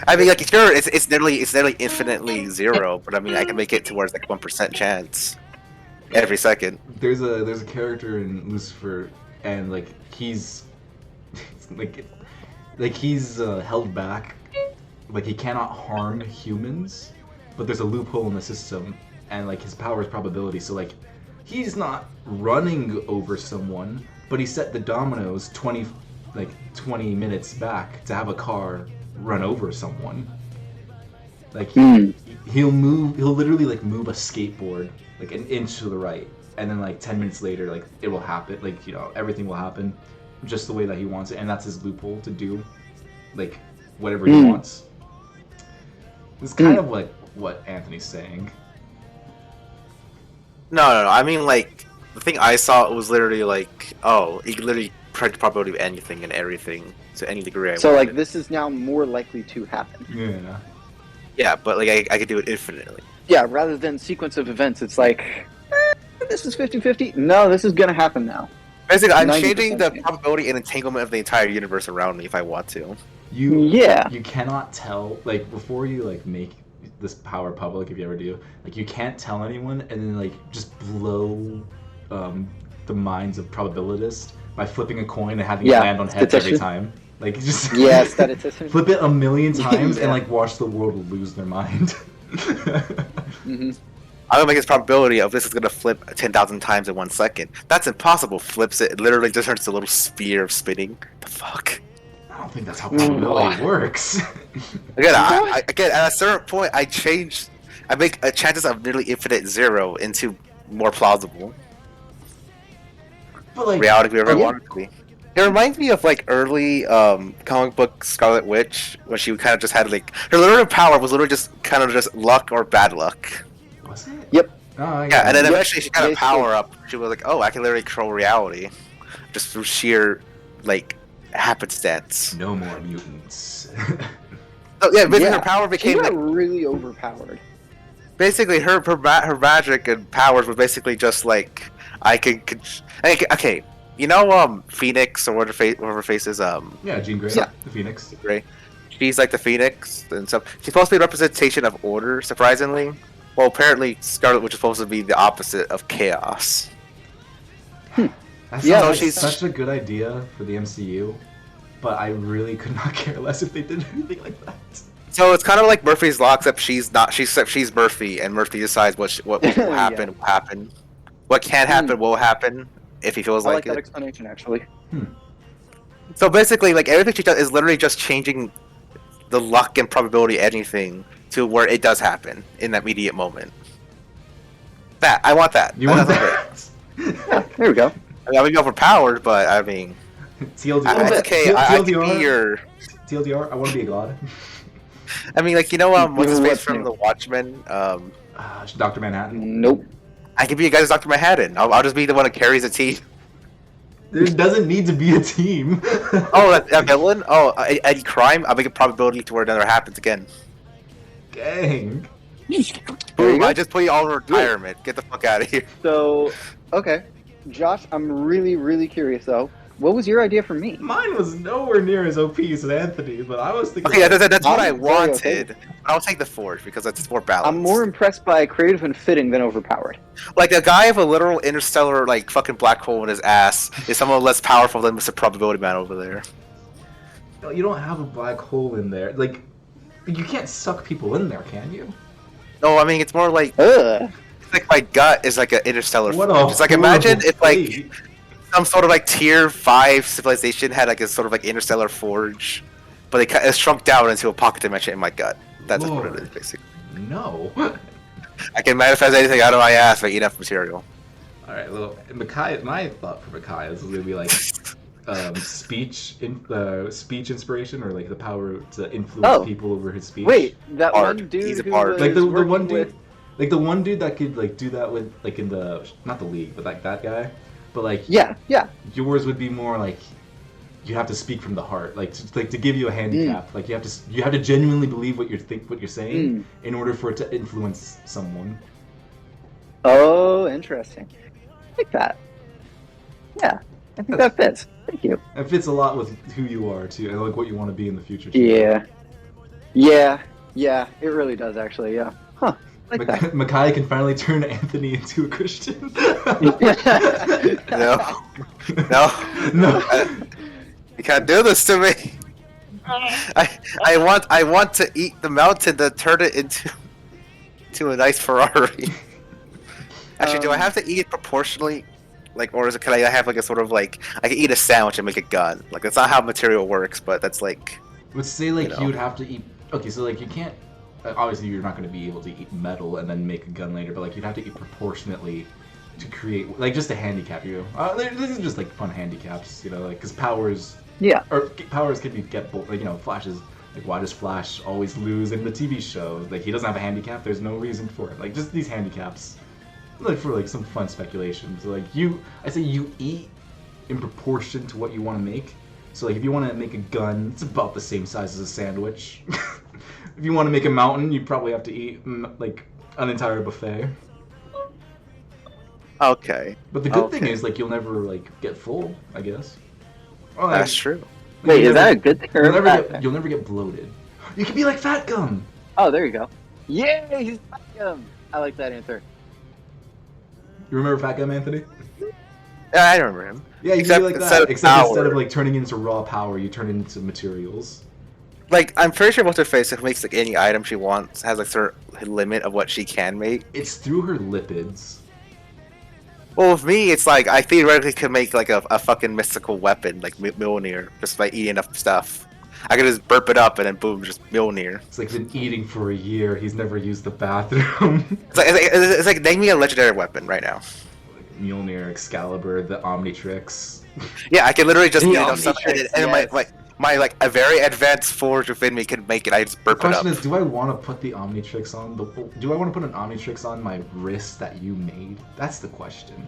I mean, like, sure, it's nearly infinitely zero, but I mean, I can make it to where it's like 1% chance every second. There's a character in Lucifer, and like he's he's held back, like he cannot harm humans, but there's a loophole in the system, and like his power is probability. So like he's not running over someone, but he set the dominoes 20 minutes back to have a car run over someone. Like he'll literally like move a skateboard like an inch to the right, and then like 10 minutes later, like it will happen. Like everything will happen, just the way that he wants it, and that's his loophole to do, like whatever he wants. It's kind of like what Anthony's saying. No. I mean, like, the thing I saw was literally like, oh, he literally tried the probability of anything and everything to any degree. So like this is now more likely to happen. Yeah. Yeah, but like I could do it infinitely. Yeah, rather than sequence of events, it's like, this is 50-50. No, this is gonna happen now. Basically, I'm changing 90% the chance. probability and entanglement of the entire universe around me if I want to. You cannot tell, like, before you like make this power public, if you ever do, like you can't tell anyone and then like just blow the minds of probabilitists by flipping a coin and having it land on heads every time. Like just statistician. flip it a million times and like watch the world lose their mind. I'm gonna make this probability of this is gonna flip 10,000 times in 1 second. That's impossible. Flips it. It literally just turns to a little spear of spinning. The fuck? I don't think that's how probability works. Again, again, at a certain point, I make chances of nearly infinite 0 into more plausible. But like, reality if we ever wanted to be. It reminds me of like early comic book Scarlet Witch, where she kind of just had like her literal power was literally just kind of just luck or bad luck. Was it? Yep. Oh, yeah, and then eventually she got a power up. She was like, "Oh, I can literally control reality, just through sheer like happenstance." No more mutants. So, yeah, basically her power became she got like, really overpowered. Basically, her magic and powers were basically just like I can. Okay, you know, Phoenix or whatever her face is. Yeah, Jean Grey. Yeah, the Phoenix. Grey. She's like the Phoenix and stuff. She's supposed to be a representation of order, surprisingly. Well, apparently Scarlet Witch is supposed to be the opposite of chaos. That sounds like such a good idea for the MCU, but I really could not care less if they did anything like that. So it's kind of like Murphy's Law, except she's not. She's Murphy, and Murphy decides what will happen. Will happen. What can happen will happen if he feels I like like that it. explanation actually. So basically, like everything she does is literally just changing the luck and probability of anything to where it does happen in that immediate moment. That I want that. You want that? Yeah, there we go. I mean, I'm overpowered, but I mean, TLDR. okay. I can be your TLDR. I want to be a god. I mean, like, you know, what's his face from The Watchmen? Dr. Manhattan. Nope. I can be you guys Dr. Manhattan. I'll just be the one that carries a team. There doesn't need to be a team. Oh, that villain? Oh, any crime? I'll make a probability to where it never happens again. Gang. Boom, I just put you all in retirement. Get the fuck out of here. So, okay. Josh, I'm really, really curious though. What was your idea for me? Mine was nowhere near as OP as Anthony's, but I was thinking. Okay, that's what I I'm very wanted. okay. I'll take the Forge because that's more balanced. I'm more impressed by creative and fitting than overpowered. Like a guy with a literal interstellar like fucking black hole in his ass is someone less powerful than Mr. Probability Man over there. No, you don't have a black hole in there. Like, you can't suck people in there, can you? No, I mean it's more like Ugh. it's like my gut is like an interstellar What forge. a It's like imagine if like fate. some sort of like tier 5 civilization had like a sort of like interstellar forge, but it shrunk down into a pocket dimension in my gut. That's what it is basically. No. I can manifest anything out of my ass if I eat enough material. All right, well, Makai. My thought for Makai is gonna be like speech inspiration, or like the power to influence people over his speech. Wait, that Bard. one dude He's a who bard. was Like the working one dude, with... like the one dude that could like do that with like in the not the league, but like that guy. But like Yeah. yours would be more like you have to speak from the heart, like to give you a handicap. Like you have to genuinely believe what you're saying in order for it to influence someone. Oh, interesting. I like that. Yeah, I think that fits. Thank you. It fits a lot with who you are too, and like what you want to be in the future. Too. Yeah, it really does actually. Yeah. Huh. Like that. Makai can finally turn Anthony into a Christian. No. You can't do this to me. I want to eat the mountain to turn it into a nice Ferrari. Actually, do I have to eat it proportionally? Like, or can I have like a sort of like I can eat a sandwich and make a gun? Like that's not how material works, but that's like. Let's say like you would have to eat. Okay, so like you can't. Obviously, you're not going to be able to eat metal and then make a gun later, but like you'd have to eat proportionately to create, like, just to handicap you. This is just like fun handicaps, you know, like because powers can be like, you know, Flash's. Like, why does Flash always lose in the TV show? Like, he doesn't have a handicap. There's no reason for it. Like, just these handicaps, like for like some fun speculations. Like I say you eat in proportion to what you want to make. So like, if you want to make a gun, it's about the same size as a sandwich. If you want to make a mountain, you probably have to eat like an entire buffet. Okay. But the good thing is, like, you'll never like get full, I guess. Or, like, that's true. Wait, is that a good thing or a bad thing? You'll never get bloated. You can be like Fat Gum. Oh, there you go. Yay, he's Fat Gum. I like that answer. You remember Fat Gum, Anthony? Yeah, I remember him. Yeah, you can be like that. Except instead of like turning into raw power, you turn it into materials. Like, I'm pretty sure what's her face makes like any item she wants has like certain limit of what she can make. It's through her lipids. Well, with me, it's like I theoretically could make like a fucking mystical weapon, like Mjolnir, just by eating enough stuff. I could just burp it up and then boom, just Mjolnir. It's like been eating for a year. He's never used the bathroom. it's like name me a legendary weapon right now. Like Mjolnir, Excalibur, the Omnitrix. Yeah, I can literally just eat enough Omnitrix, stuff, and my like a very advanced forge within me can make it. I just burp it up. The question is, do I want to put the Omnitrix on? Do I want to put an Omnitrix on my wrist that you made? That's the question.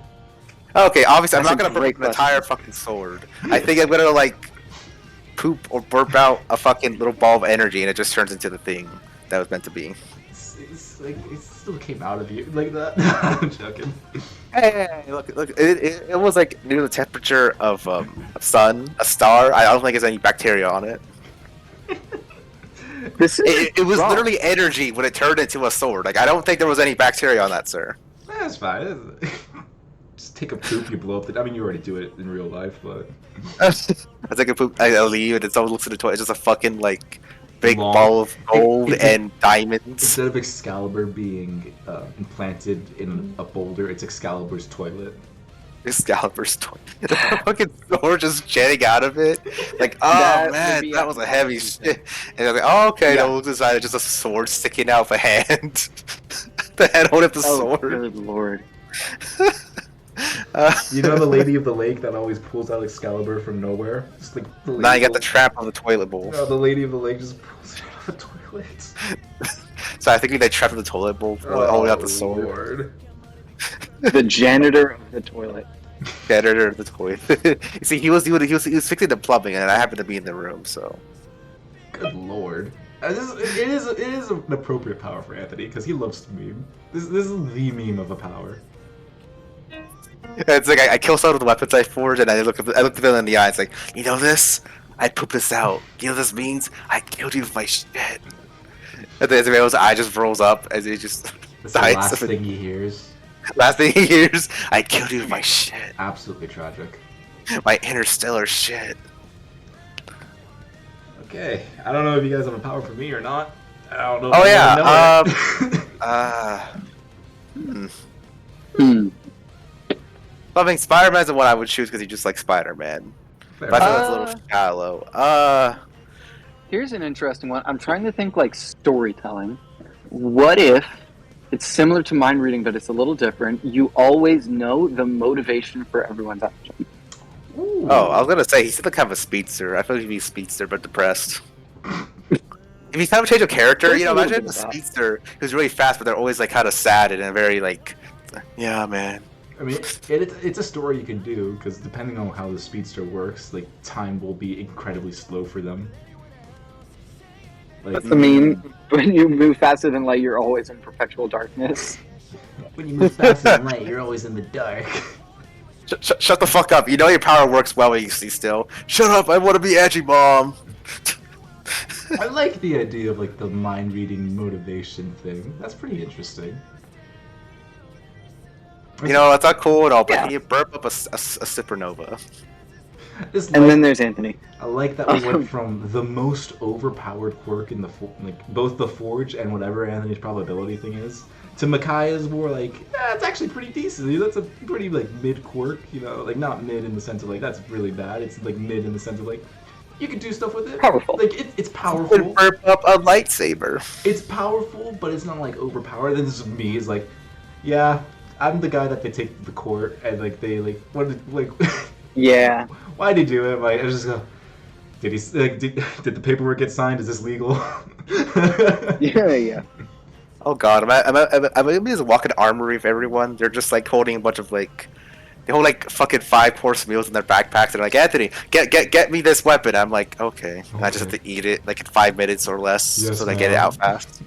Okay, obviously I'm That's not a gonna great burp an question. entire fucking sword. I think I'm gonna like poop or burp out a fucking little ball of energy, and it just turns into the thing that was meant to be. It's like it still came out of you like that. I'm joking. Hey, look! It was like near the temperature of a sun, a star. I don't think there's any bacteria on it. It was literally energy when it turned into a sword. Like I don't think there was any bacteria on that, sir. That's fine. Just take a poop, you blow up the. I mean, you already do it in real life, but. I take a poop, I leave, and then someone looks at the toilet. It's just a fucking like big Long- ball of gold and diamonds. Instead of Excalibur being implanted in a boulder, it's Excalibur's toilet. Excalibur's toilet. The fucking sword just jetting out of it. Like, oh man, that was a heavy shit. And they're like, oh okay, no, we'll decide it's just a sword sticking out of a hand. The head holding up the sword. Good lord. You know the lady of the lake that always pulls out Excalibur from nowhere? Just like the now you got the trap on the toilet bowl. No, the lady of the lake just pulls it out of the toilet. So I think they trapped in the toilet bowl, holding out the sword. Lord. The janitor of the toilet. Janitor of the toilet. You see, he was fixing the plumbing, and I happened to be in the room, so. Good lord. It is an appropriate power for Anthony because he loves to meme. This is the meme of a power. It's like I kill some of the weapons I forged, and I look at them in the eyes, like, you know this? I pooped this out. You know what this means? I killed you with my shit. And then his eye just rolls up as he just That's the dies. last thing he hears. Last thing he hears, I killed you with my shit. Absolutely tragic. My interstellar shit. Okay, I don't know if you guys have a power for me or not. I don't know. Oh if yeah. I mean, Spider-Man's the one I would choose because he just like Spider-Man. But I think that's a little shallow. Here's an interesting one. I'm trying to think like storytelling. What if it's similar to mind reading, but it's a little different? You always know the motivation for everyone's action. Ooh. Oh, I was gonna say he's kind of a speedster. I feel like he'd be a speedster but depressed. If he's kind of a change of character, There's you know, a little imagine bit a of that. speedster who's really fast, but they're always like kind of sad and very like, yeah, man. I mean, it's a story you can do because depending on how the speedster works, like time will be incredibly slow for them. Like, I mean, when you move faster than light, you're always in perpetual darkness. when you move faster than light, you're always in the dark. Shut the fuck up. You know your power works well when you see still. Shut up, I want to be edgy, Mom. I like the idea of like the mind reading motivation thing. That's pretty interesting. You know, it's not cool at all, but Yeah. you burp up a supernova. And then there's Anthony. I like that we went from the most overpowered quirk in the both the Forge and whatever Anthony's probability thing is, to Micaiah's more like, it's actually pretty decent. That's a pretty like mid quirk, you know, like not mid in the sense of like that's really bad. It's like mid in the sense of like you can do stuff with it. Powerful. Like it's powerful. You burp up a lightsaber. It's powerful, but it's not like overpowered. Then this is me. Is like, yeah, I'm the guy that they take to the court and like they like what did, like Yeah. why did he do it? Like I just go, did he like did the paperwork get signed? Is this legal? Yeah. Oh god, I'm just walking armory of everyone. They're just like holding a bunch of like, they hold like fucking 5-course meals in their backpacks. And they're like, Anthony, get me this weapon. I'm like, okay. And I just have to eat it like in 5 minutes or less, Yes, so that I get it out fast.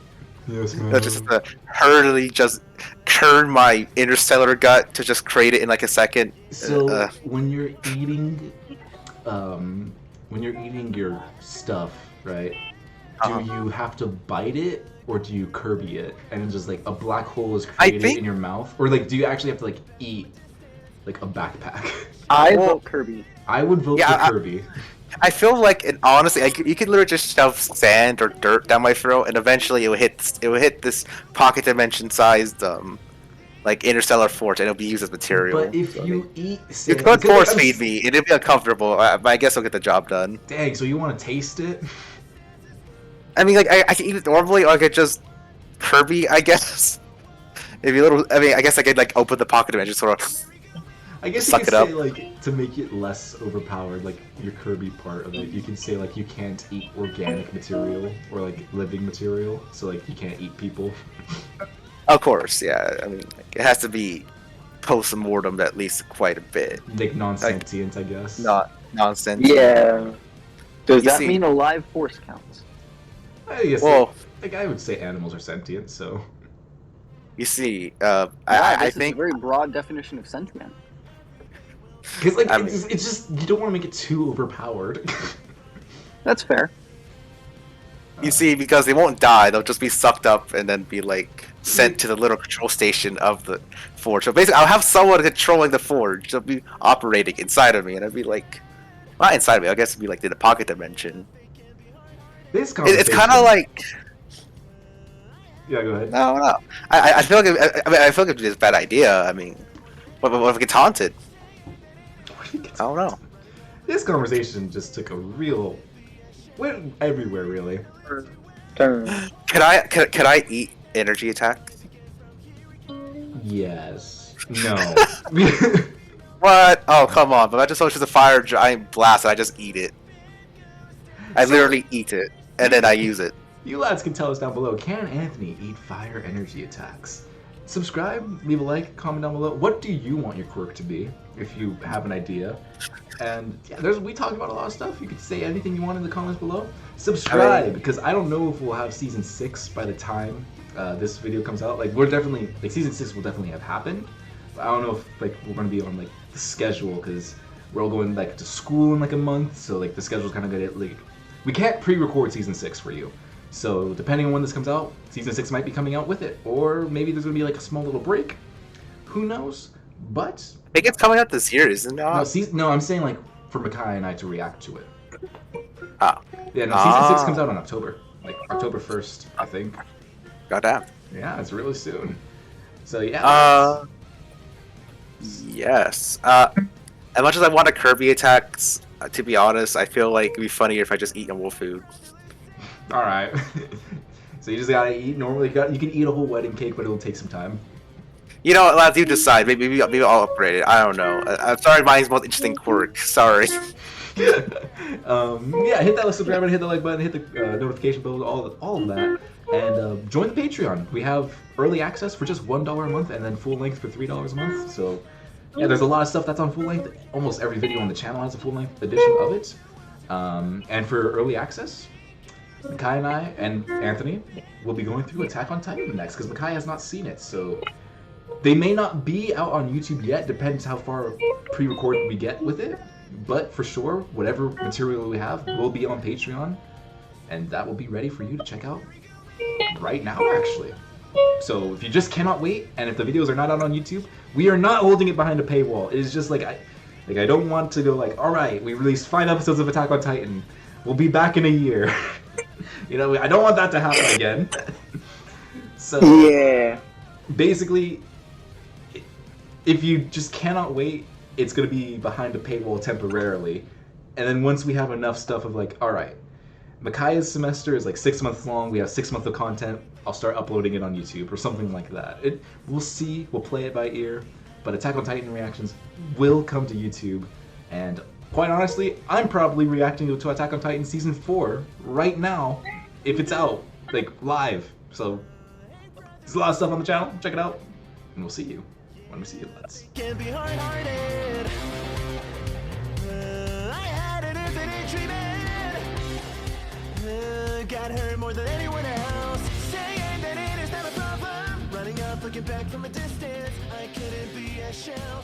Yes, I just have to hurriedly just turn my interstellar gut to just create it in like a second. So when you're eating your stuff, right? Do you have to bite it or do you Kirby it and it's just like a black hole is created in your mouth, or like do you actually have to like eat like a backpack? I vote Kirby. I would vote for Kirby. I feel like, and honestly, you could literally just shove sand or dirt down my throat, and eventually it will hit this pocket dimension sized like interstellar force, and it'll be used as material. But if you eat sand, you could force feed me, it'll be uncomfortable. But I guess I'll get the job done. Dang, so you want to taste it? I mean, like I can eat it normally, or I could just Kirby, I guess. Maybe a little. I mean, I guess I could like open the pocket dimension, sort of. I guess suck you could it say up. like to make it less overpowered, like your Kirby part of it. You can say like you can't eat organic material or like living material, so like you can't eat people. Of course, yeah. I mean, like, it has to be post-mortem at least quite a bit. Like non-sentient, I guess. Not nonsense. Yeah. Does You that see- mean a live force counts? I guess. Well, like I would say animals are sentient, so. you see, I I think think a very broad definition of sentient. Because like I it's just you don't want to make it too overpowered. That's fair. you see, because they won't die, they'll just be sucked up and then be like sent to the little control station of the forge. So basically, I'll have someone controlling the forge. They'll be operating inside of me, and I'd be like, not inside of me. I guess it'd be like in the pocket dimension. This It's conversation. kind of like. Yeah, go ahead. No. I feel like I feel like it's a bad idea. I mean, what if it gets haunted? I don't know. This conversation just took a real went everywhere, really. Turn. Can I eat energy attack? Yes. No. What? Oh come on! But I just switch to the fire giant blast and I just eat it. I literally eat it and then I use it. You lads can tell us down below. Can Anthony eat fire energy attacks? Subscribe, leave a like, comment down below. What do you want your quirk to be, if you have an idea? And yeah, we talked about a lot of stuff. You could say anything you want in the comments below. Subscribe, because I don't know if we'll have season 6 by the time this video comes out. Like we're definitely like season 6 will definitely have happened. But I don't know if like we're gonna be on like the schedule because we're all going like to school in like a month. So like the schedule's kind of gonna like we can't pre-record season 6 for you. So depending on when this comes out, season 6 might be coming out with it, or maybe there's gonna be like a small little break. Who knows? But I think it's coming out this year, isn't it? no, I'm saying like for Makai and I to react to it. Ah. Yeah, no, season 6 comes out on October, like October 1st, I think. Goddamn. Yeah, it's really soon. So yeah. Yes. As much as I want a Kirby attacks, to be honest, I feel like it'd be funnier if I just eat normal food. All right. So you just gotta eat normally. You can eat a whole wedding cake, but it'll take some time. You know, lads, you decide. Maybe I'll upgrade it. I don't know. I'm sorry, mine's most interesting quirk. Sorry. Yeah, hit that subscribe button, hit the like button, hit the notification bell, all of that, and join the Patreon. We have early access for just $1 a month, and then full length for $3 a month. So yeah, there's a lot of stuff that's on full length. Almost every video on the channel has a full length edition of it. And for early access, Makai and I and Anthony will be going through Attack on Titan next because Makai has not seen it, so they may not be out on YouTube yet. Depends how far pre-recorded we get with it. But for sure, whatever material we have will be on Patreon, and that will be ready for you to check out right now, actually. So if you just cannot wait, and if the videos are not out on YouTube, we are not holding it behind a paywall. It is just like I don't want to go like, all right, we released 5 episodes of Attack on Titan. We'll be back in a year. You know, I don't want that to happen again. So yeah, basically, if you just cannot wait, it's going to be behind a paywall temporarily. And then once we have enough stuff of like, all right, Micaiah's semester is like 6 months long. We have 6 months of content. I'll start uploading it on YouTube or something like that. We'll see. We'll play it by ear. But Attack on Titan reactions will come to YouTube. And quite honestly, I'm probably reacting to Attack on Titan Season 4 right now, if it's out, like, live. So, there's a lot of stuff on the channel. Check it out. And we'll see you when we see you. Let's. Can be hard-hearted. I had an infinite treatment. Got hurt more than anyone else. Saying that it is not a problem. Running up, looking back from a distance. I couldn't be a shell.